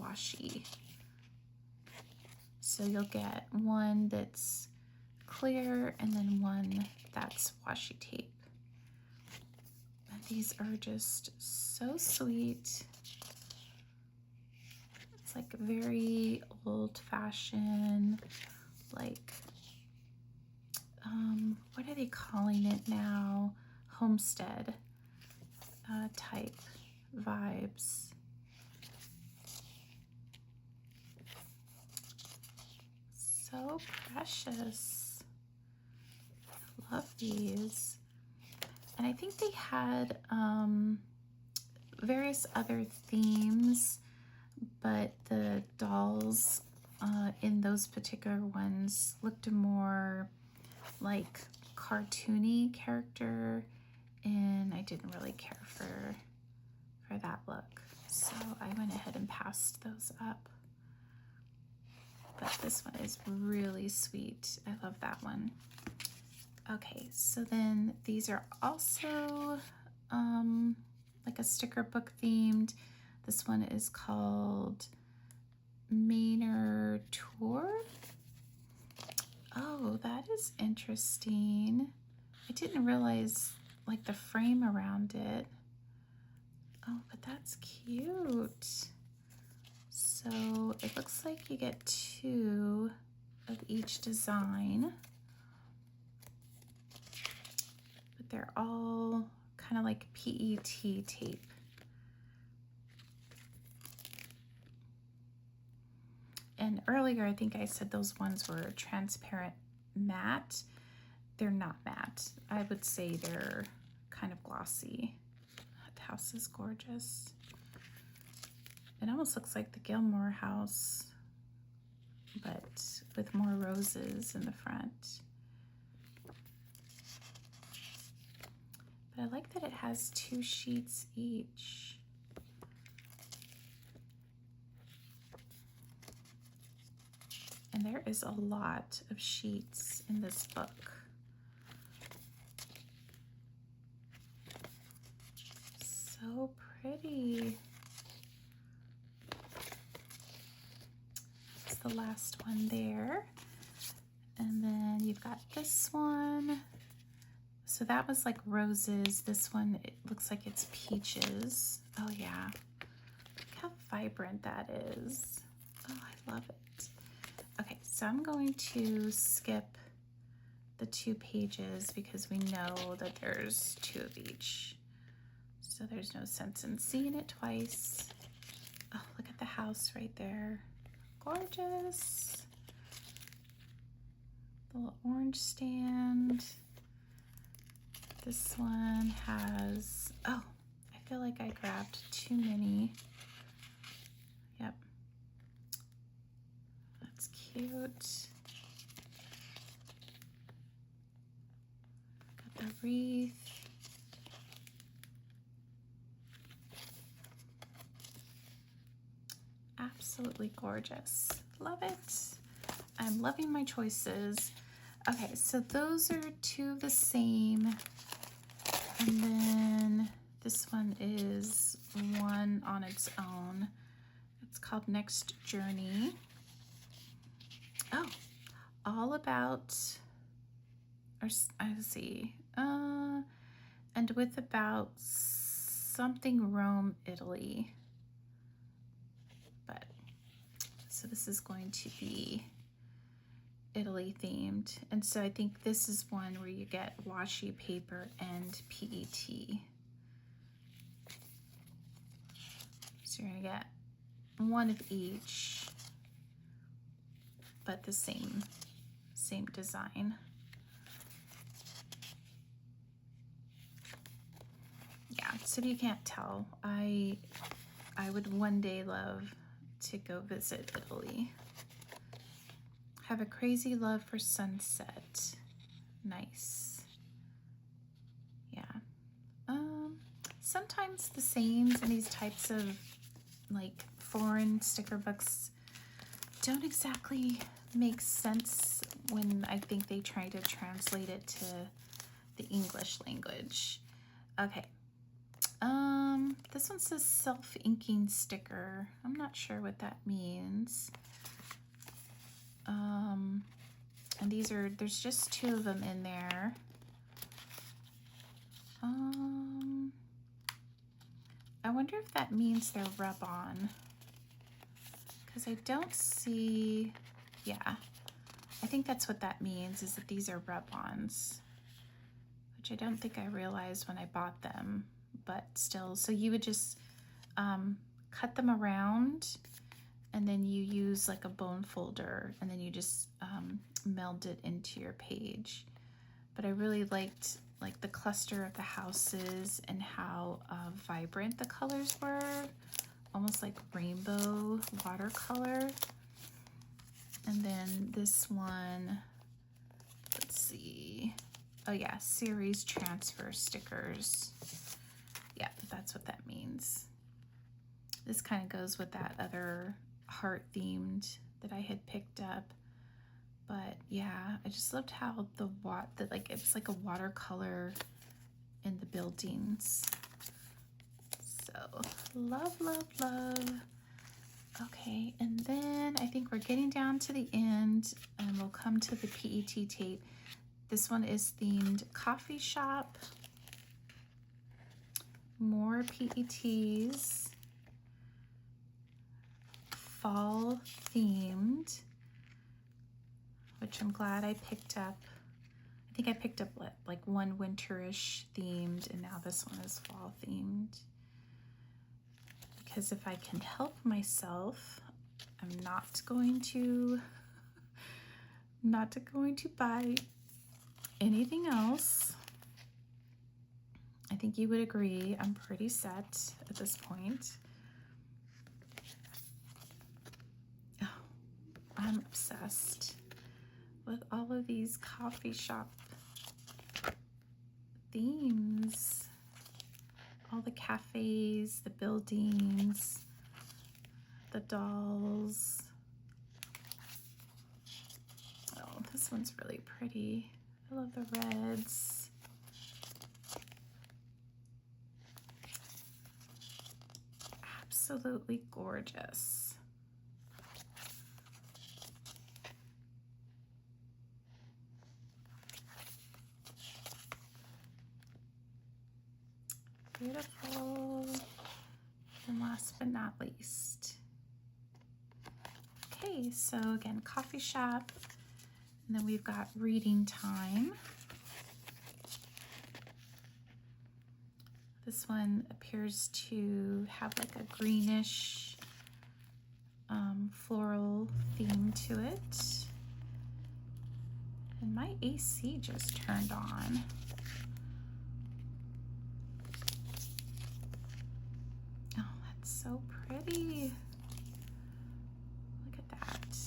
washi. So you'll get one that's clear and then one that's washi tape. And these are just so sweet. It's like very old-fashioned, like, what are they calling it now? Homestead type vibes. So precious. I love these. And I think they had various other themes, but the dolls in those particular ones looked more like cartoony character, and I didn't really care for that look. So I went ahead and passed those up. But this one is really sweet. I love that one. Okay, so then these are also like a sticker book themed. This one is called Manor Tour. Oh, that is interesting. I didn't realize like the frame around it. Oh, but that's cute. So it looks like you get 2 of each design, but they're all kind of like PET tape. And earlier, I think I said those ones were transparent matte. They're not matte. I would say they're kind of glossy. The house is gorgeous. It almost looks like the Gilmore house, but with more roses in the front. But I like that it has 2 sheets each. And there is a lot of sheets in this book. So pretty. It's the last one there. And then you've got this one. So that was like roses. This one, it looks like it's peaches. Oh yeah. Look how vibrant that is. Oh, I love it. Okay, so I'm going to skip the 2 pages because we know that there's 2 of each. So there's no sense in seeing it twice. Oh, look at the house right there. Gorgeous. The little orange stand. This one has, oh, I feel like I grabbed too many. Yep. That's cute. Got the wreath. Absolutely gorgeous. Love it. I'm loving my choices. Okay, so those are 2 of the same. And then this one is one on its own. It's called Next Journey. Oh, all about, or I see, and with about something Rome, Italy. But, so this is going to be Italy themed. And so I think this is one where you get washi paper and PET. So you're gonna get one of each, but the same design. Yeah, so if you can't tell, I would one day love to go visit Italy. Have a crazy love for sunset. Nice. Yeah. Sometimes the sayings in these types of like foreign sticker books don't exactly make sense when I think they try to translate it to the English language. Okay. This one says self-inking sticker. I'm not sure what that means. And there's just 2 of them in there. I wonder if that means they're rub-on, because I don't see, yeah, I think that's what that means, is that these are rub-ons, which I don't think I realized when I bought them, but still. So you would just cut them around, and then you use like a bone folder, and then you just meld it into your page. But I really liked like the cluster of the houses and how vibrant the colors were, almost like rainbow watercolor. And then this one, let's see, oh yeah, series transfer stickers. Yeah, that's what that means. This kind of goes with that other heart themed that I had picked up. But yeah, I just loved how like it's like a watercolor in the buildings. So love, love, love. Okay, and then I think we're getting down to the end, and we'll come to the PET tape. This one is themed coffee shop. More PETs. Fall themed, which I'm glad I picked up. I think I picked up like one winterish themed, and now this one is fall themed. Because if I can help myself, I'm not going to buy anything else. I think you would agree I'm pretty set at this point. Oh, I'm obsessed with all of these coffee shop themes. All the cafes, the buildings, the dolls. Oh, this one's really pretty. I love the reds. Absolutely gorgeous. Beautiful. And last but not least. Okay, so again, coffee shop, and then we've got reading time. This one appears to have like a greenish floral theme to it. And my AC just turned on. Oh, that's so pretty. Look at that.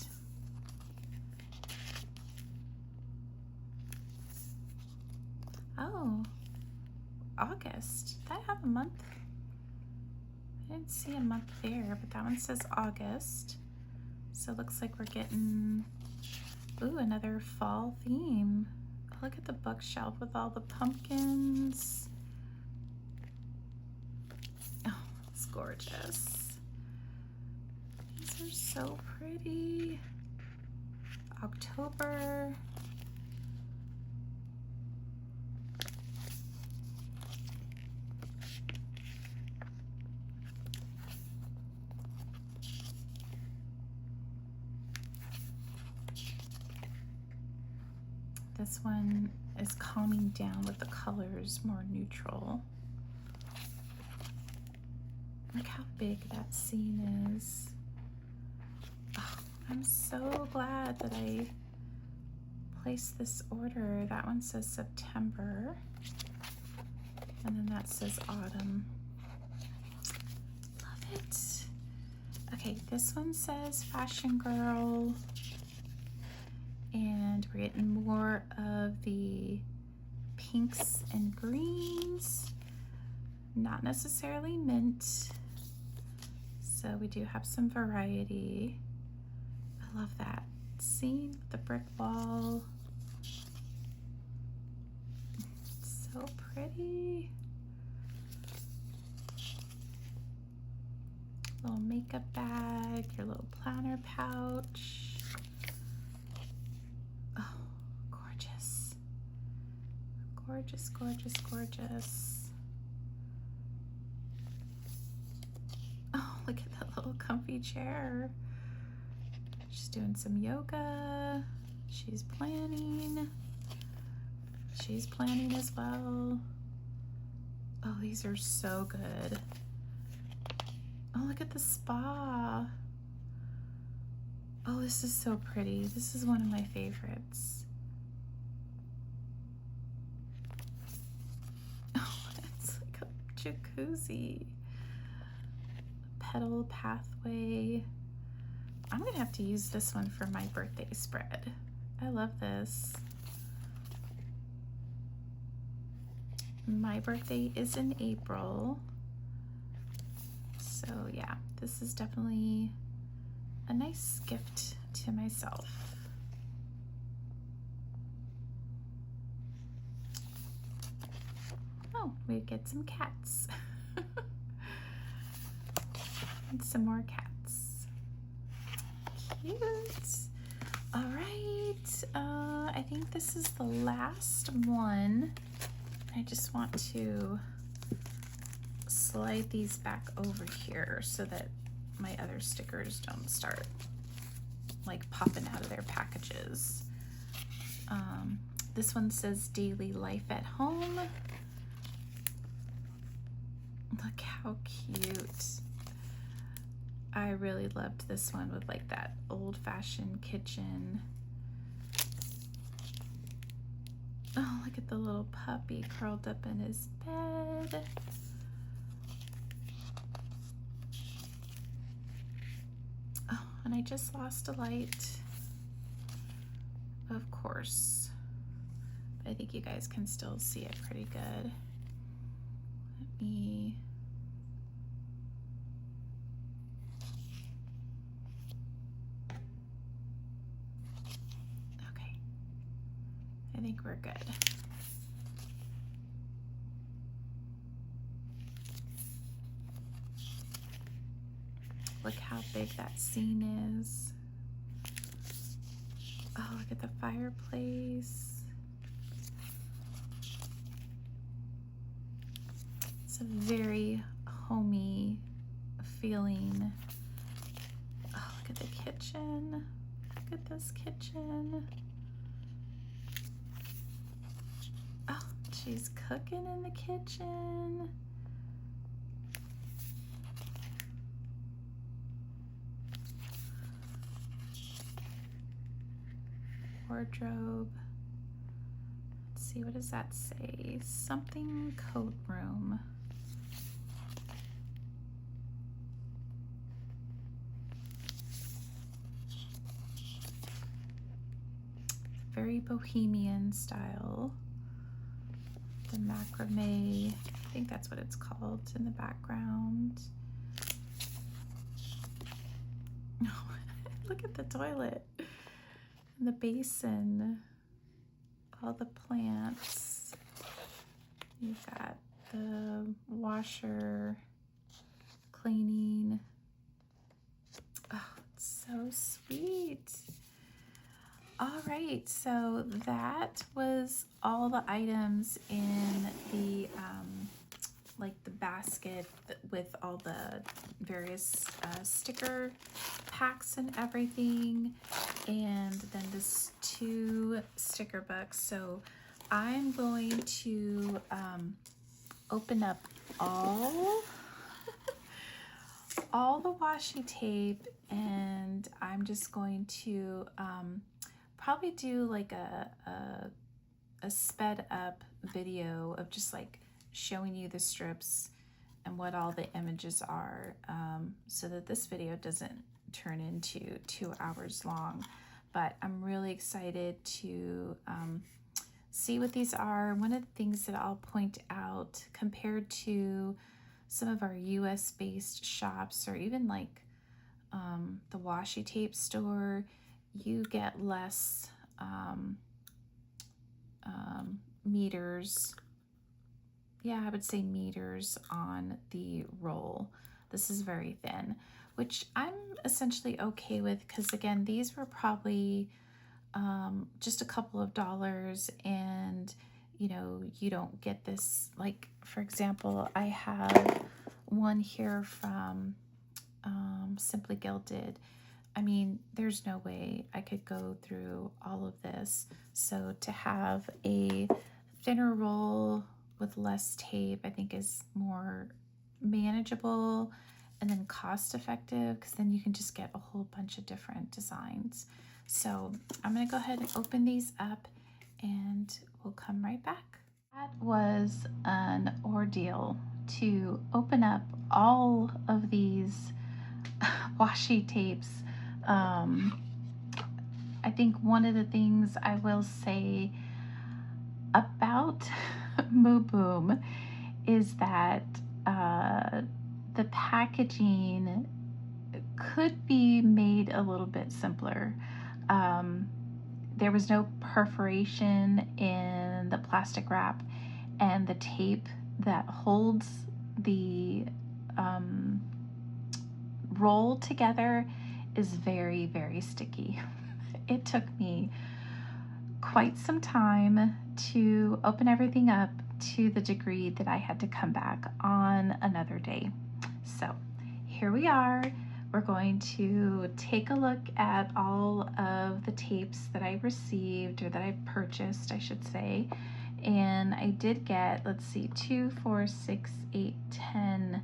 Oh, August. Did I have a month? I didn't see a month there, but that one says August. So it looks like we're getting, ooh, another fall theme. Oh, look at the bookshelf with all the pumpkins. Oh, it's gorgeous. These are so pretty. October. This one is calming down with the colors, more neutral. Look how big that scene is. Oh, I'm so glad that I placed this order. That one says September, and then that says autumn. Love it. Okay, this one says Fashion Girl, and we're getting more of the pinks and greens, not necessarily mint. So we do have some variety. I love that scene with the brick wall. It's so pretty. Little makeup bag, your little planner pouch. Oh, gorgeous. Gorgeous, gorgeous, gorgeous. Oh, look at that little comfy chair. She's doing some yoga. She's planning. She's planning as well. Oh, these are so good. Oh, look at the spa. Oh, this is so pretty. This is one of my favorites. Oh, it's like a jacuzzi. Petal pathway. I'm gonna have to use this one for my birthday spread. I love this. My birthday is in April. So yeah, this is definitely a nice gift to myself. Oh, we get some cats. And some more cats. Cute. All right, I think this is the last one. I just want to slide these back over here so that my other stickers don't start like popping out of their packages. This one says Daily Life at Home. Look how cute. I really loved this one with like that old-fashioned kitchen. Oh, look at the little puppy curled up in his bed. Oh, and I just lost a light, of course. But I think you guys can still see it pretty good. Let me... Okay, I think we're good. Look how big that scene is. Oh, look at the fireplace. It's a very homey feeling. Oh, look at the kitchen. Look at this kitchen. Oh, she's cooking in the kitchen. Wardrobe. Let's see, what does that say? Something coat room. Very bohemian style. The macrame, I think that's what it's called, in the background. Oh, look at the toilet. The basin, all the plants. You've got the washer, cleaning. Oh, it's so sweet. All right, so that was all the items in the like the basket with all the various sticker packs and everything, and then this 2 sticker books. So I'm going to open up all the washi tape, and I'm just going to probably do like a sped up video of just like showing you the strips and what all the images are, so that this video doesn't turn into 2 hours long. But I'm really excited to see what these are. One of the things that I'll point out compared to some of our US based shops, or even like the washi tape store, you get less meters. Yeah, I would say meters on the roll. This is very thin, which I'm essentially okay with, because again, these were probably just a couple of dollars, and you know, you don't get this, like for example, I have one here from Simply Gilded. I mean, there's no way I could go through all of this. So to have a thinner roll with less tape, I think is more manageable and then cost effective, because then you can just get a whole bunch of different designs. So I'm going to go ahead and open these up, and we'll come right back. That was an ordeal to open up all of these washi tapes. I think one of the things I will say about Moo Boom is that the packaging could be made a little bit simpler. There was no perforation in the plastic wrap, and the tape that holds the roll together is very, very sticky. It took me quite some time to open everything up, to the degree that I had to come back on another day. So here we are. We're going to take a look at all of the tapes that I received, or that I purchased, I should say. And I did get, let's see, 2, 4, 6, 8, 10,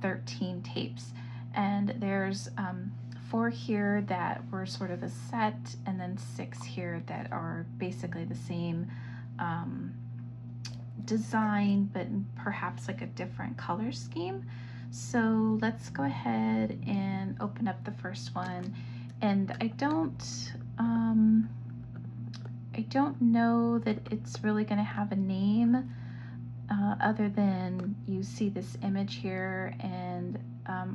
13 tapes. And there's 4 here that were sort of a set, and then 6 here that are basically the same design, but perhaps like a different color scheme. So let's go ahead and open up the first one. And I don't know that it's really going to have a name, other than you see this image here, and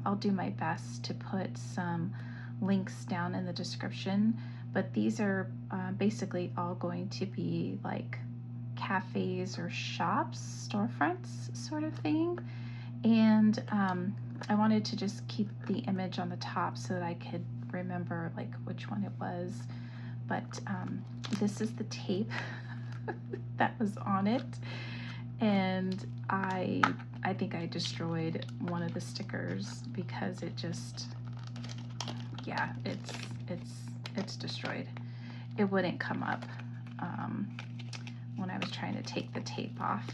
I'll do my best to put some links down in the description. But these are basically all going to be like cafes or shops, storefronts sort of thing. And I wanted to just keep the image on the top so that I could remember like which one it was. But this is the tape that was on it, and I think I destroyed one of the stickers because it just, yeah, it's destroyed. It wouldn't come up when I was trying to take the tape off.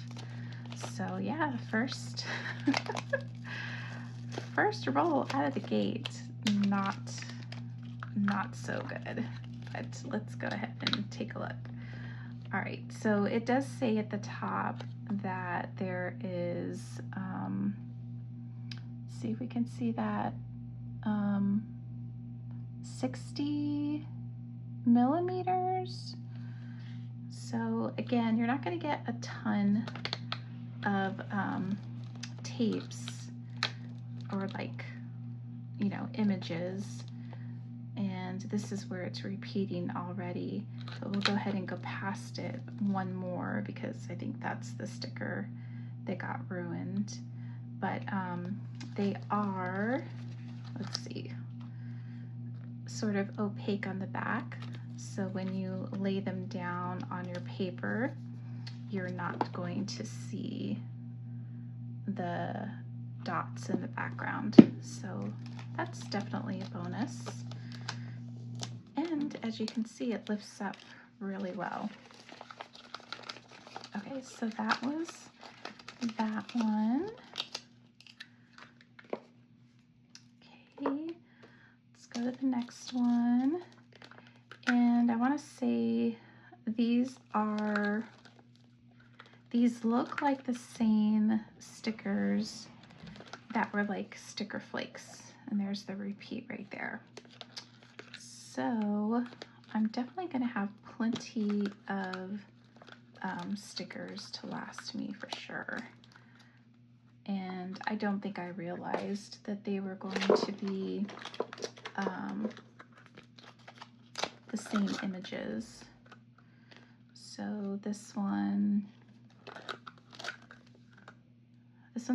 So yeah, first roll out of the gate, not so good. But let's go ahead and take a look. All right, so it does say at the top that there is, see if we can see that, 60 millimeters. So again, you're not going to get a ton of tapes, or like, you know, images. And this is where it's repeating already, but we'll go ahead and go past it one more, because I think that's the sticker that got ruined. But they are, let's see, sort of opaque on the back, so when you lay them down on your paper, you're not going to see the dots in the background. So that's definitely a bonus. And as you can see, it lifts up really well. Okay, so that was that one. Okay, let's go to the next one. And I want to say these look like the same stickers that were like sticker flakes. And there's the repeat right there. So I'm definitely going to have plenty of stickers to last me for sure. And I don't think I realized that they were going to be the same images. So this one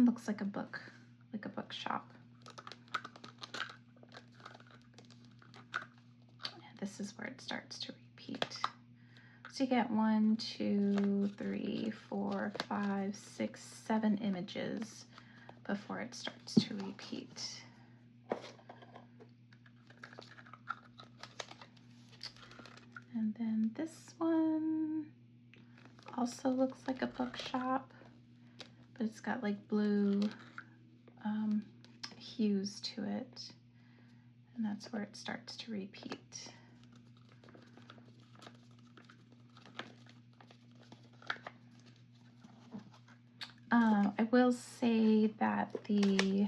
looks like a book, like a bookshop. And this is where it starts to repeat. So you get 1, 2, 3, 4, 5, 6, 7 images before it starts to repeat. And then this one also looks like a bookshop, but it's got like blue hues to it, and that's where it starts to repeat. I will say that the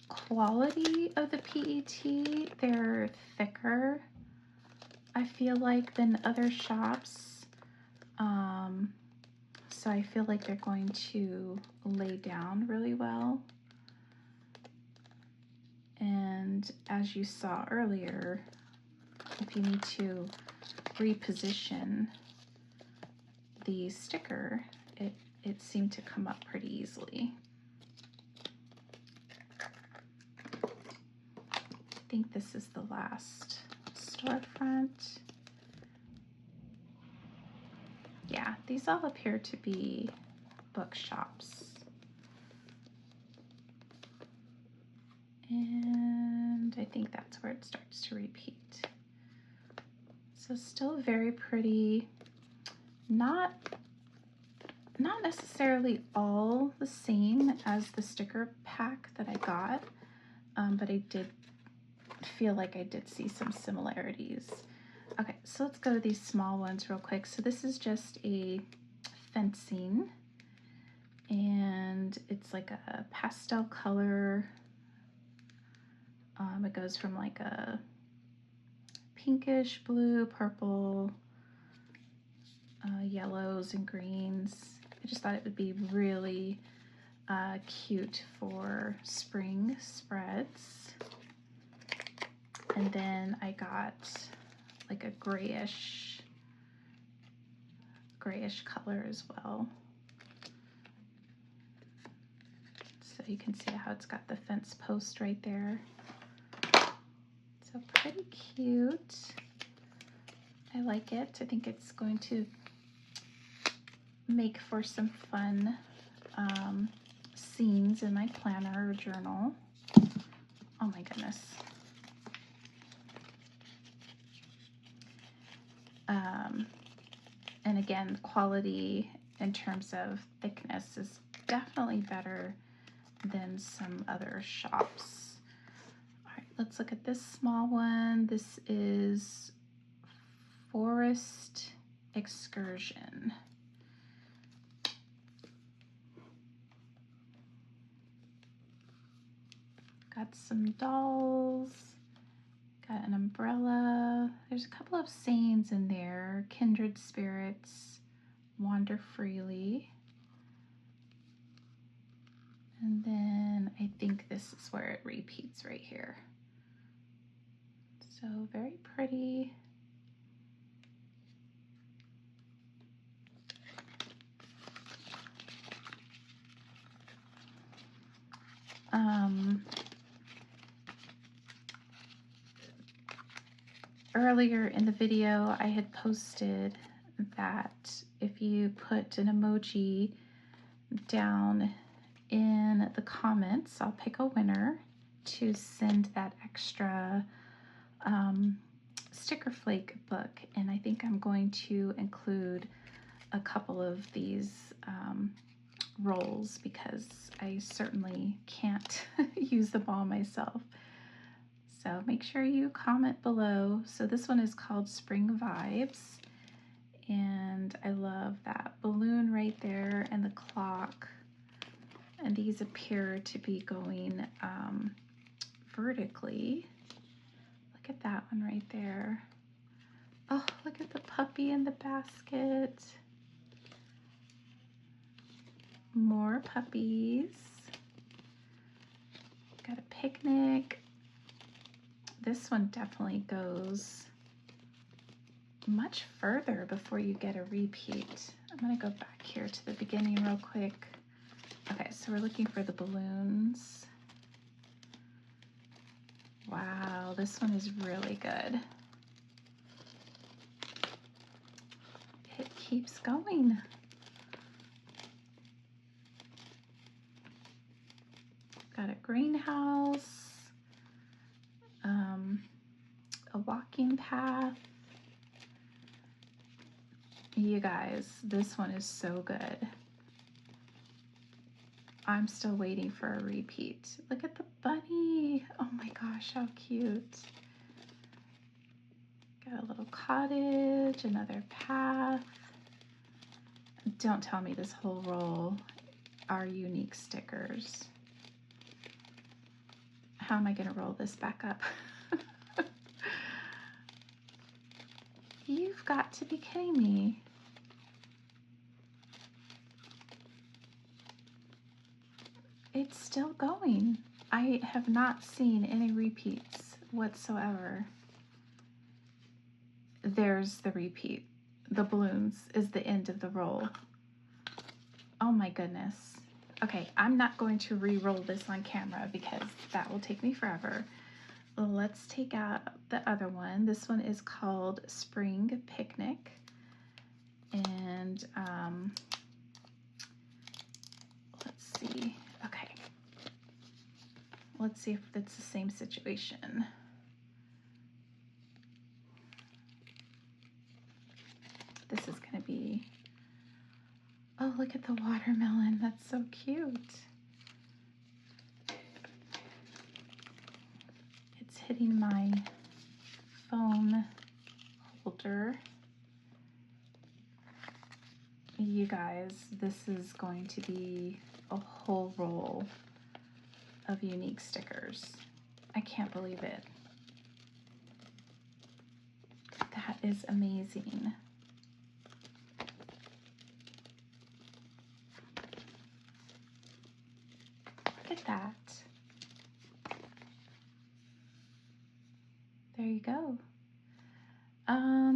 quality of the PET, they're thicker, I feel like, than other shops. So I feel like they're going to lay down really well. And as you saw earlier, if you need to reposition the sticker, it seemed to come up pretty easily. I think this is the last storefront. Yeah, these all appear to be bookshops. And I think that's where it starts to repeat. So still very pretty. Not necessarily all the same as the sticker pack that I got, but I did feel like I did see some similarities. Okay, so let's go to these small ones real quick. So this is just a fencing, and it's like a pastel color. It goes from like a pinkish blue, purple, yellows and greens. I just thought it would be really cute for spring spreads. And then I got like a grayish color as well. So you can see how it's got the fence post right there. So pretty cute. I like it. I think it's going to make for some fun scenes in my planner or journal. Oh my goodness. And again, quality in terms of thickness is definitely better than some other shops. All right, let's look at this small one. This is Forest Excursion. Got some dolls, got an umbrella. There's a couple of sayings in there. Kindred spirits, wander freely. And then I think this is where it repeats right here. So very pretty. Earlier in the video, I had posted that if you put an emoji down in the comments. I'll pick a winner to send that extra sticker flake book, and I think I'm going to include a couple of these rolls because I certainly can't use them all myself. So make sure you comment below. So this one is called Spring Vibes, and I love that balloon right there and the clock, and these appear to be going vertically. Look at that one right there. Oh, look at the puppy in the basket. More puppies. Got a picnic. This one definitely goes much further before you get a repeat. I'm gonna go back here to the beginning real quick. Okay, so we're looking for the balloons. Wow, this one is really good. It keeps going. Got a greenhouse, a walking path. You guys, this one is so good. I'm still waiting for a repeat. Look at the bunny. Oh my gosh, how cute. Got a little cottage, another path. Don't tell me this whole roll are unique stickers. How am I going to roll this back up? You've got to be kidding me. It's still going. I have not seen any repeats whatsoever. There's the repeat. The balloons is the end of the roll. Oh my goodness. Okay, I'm not going to re-roll this on camera because that will take me forever. Let's take out the other one. This one is called Spring Picnic. And let's see. Okay. Let's see if it's the same situation. This is going to be, oh, look at the watermelon. That's so cute. It's hitting my phone holder. You guys, this is going to be a whole roll of unique stickers. I can't believe it. That is amazing. Look at that. There you go.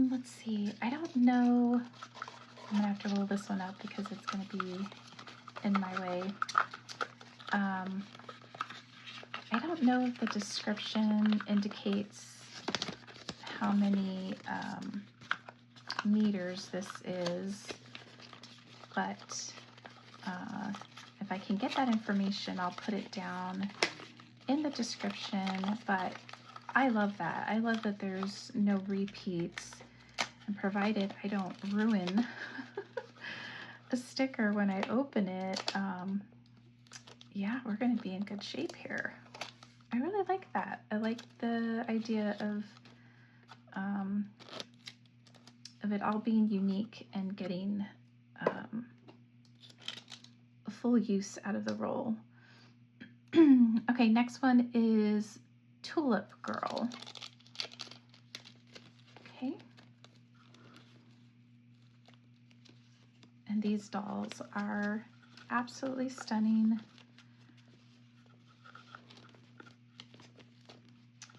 Let's see. I don't know. I'm gonna have to roll this one up because it's gonna be in my way. I don't know if the description indicates how many meters this is, but if I can get that information, I'll put it down in the description. But I love that. I love that there's no repeats, and provided I don't ruin a sticker when I open it, yeah, we're going to be in good shape here. I really like that. I like the idea of it all being unique and getting a full use out of the roll. Okay, next one is Tulip Girl. Okay. And these dolls are absolutely stunning.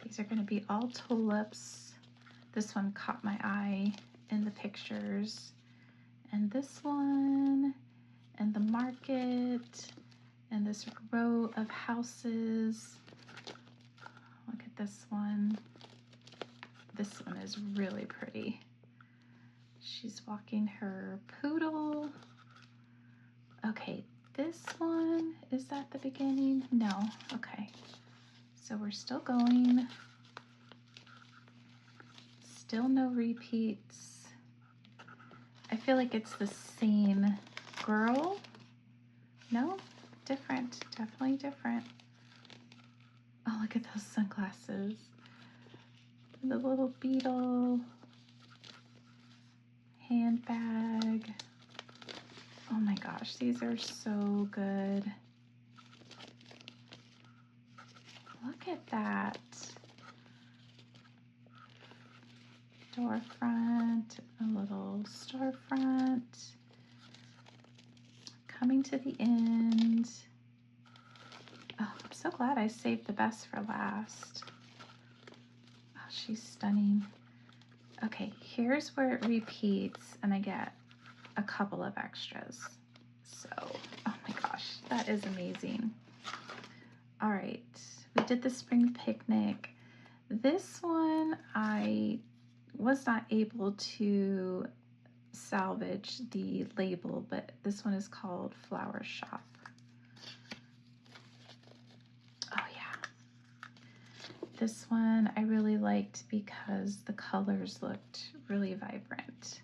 These are going to be all tulips. This one caught my eye in the pictures. And this one, and the market, and this row of houses. Look at this one. This one is really pretty. She's walking her poodle. Okay, this one, is that the beginning? No, okay. So we're still going. Still no repeats. I feel like it's the same girl. No, different, definitely different. Oh, look at those sunglasses. The little beetle. Handbag. Oh my gosh, these are so good. Look at that. Door front, a little star front. Coming to the end. Oh, I'm so glad I saved the best for last. Oh, she's stunning. Okay, here's where it repeats and I get a couple of extras. So, oh my gosh, that is amazing. All right, we did the spring picnic. This one I was not able to salvage the label, but this one is called Flower Shop. Oh yeah. This one I really liked because the colors looked really vibrant.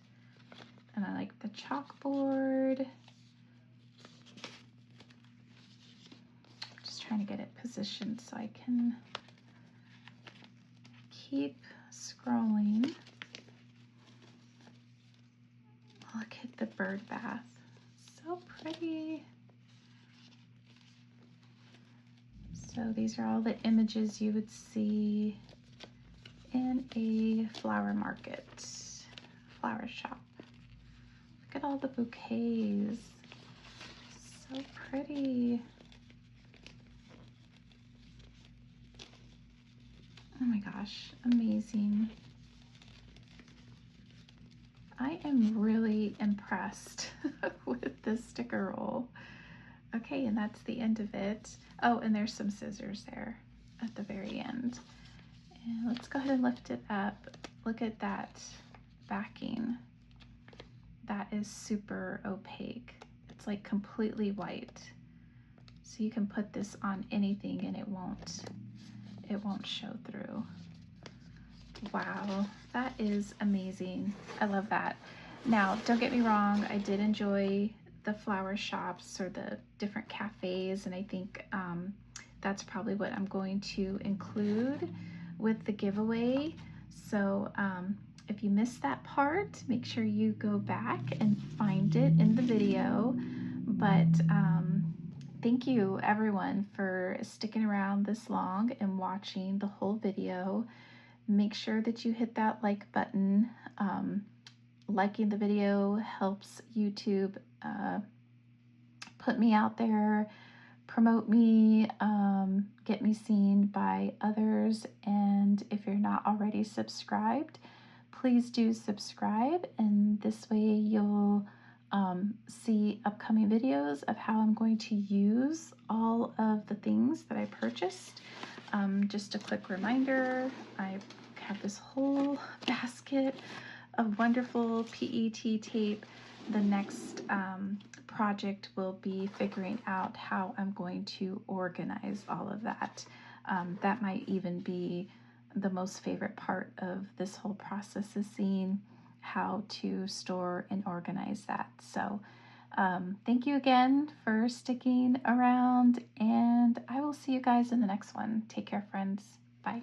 And I like the chalkboard. Just trying to get it positioned so I can keep scrolling. Look at the bird bath. So pretty. So these are all the images you would see in a flower market, flower shop. Look at all the bouquets. So pretty. Oh my gosh, amazing. I am really impressed with this sticker roll. Okay, and that's the end of it. Oh, and there's some scissors there at the very end. And let's go ahead and lift it up. Look at that backing. That is super opaque. It's like completely white. So you can put this on anything and it won't show through. Wow, that is amazing. I love that. Now, don't get me wrong, I did enjoy the flower shops or the different cafes, and I think that's probably what I'm going to include with the giveaway. So if you missed that part, make sure you go back and find it in the video. But thank you everyone for sticking around this long and watching the whole video. Make sure that you hit that like button. Liking the video helps YouTube put me out there, promote me, get me seen by others. And if you're not already subscribed, please do subscribe, and this way you'll see upcoming videos of how I'm going to use all of the things that I purchased. Just a quick reminder, I have this whole basket of wonderful PET tape. The next project will be figuring out how I'm going to organize all of that. That might even be the most favorite part of this whole process, is seeing how to store and organize that. So thank you again for sticking around, and I will see you guys in the next one. Take care, friends. Bye.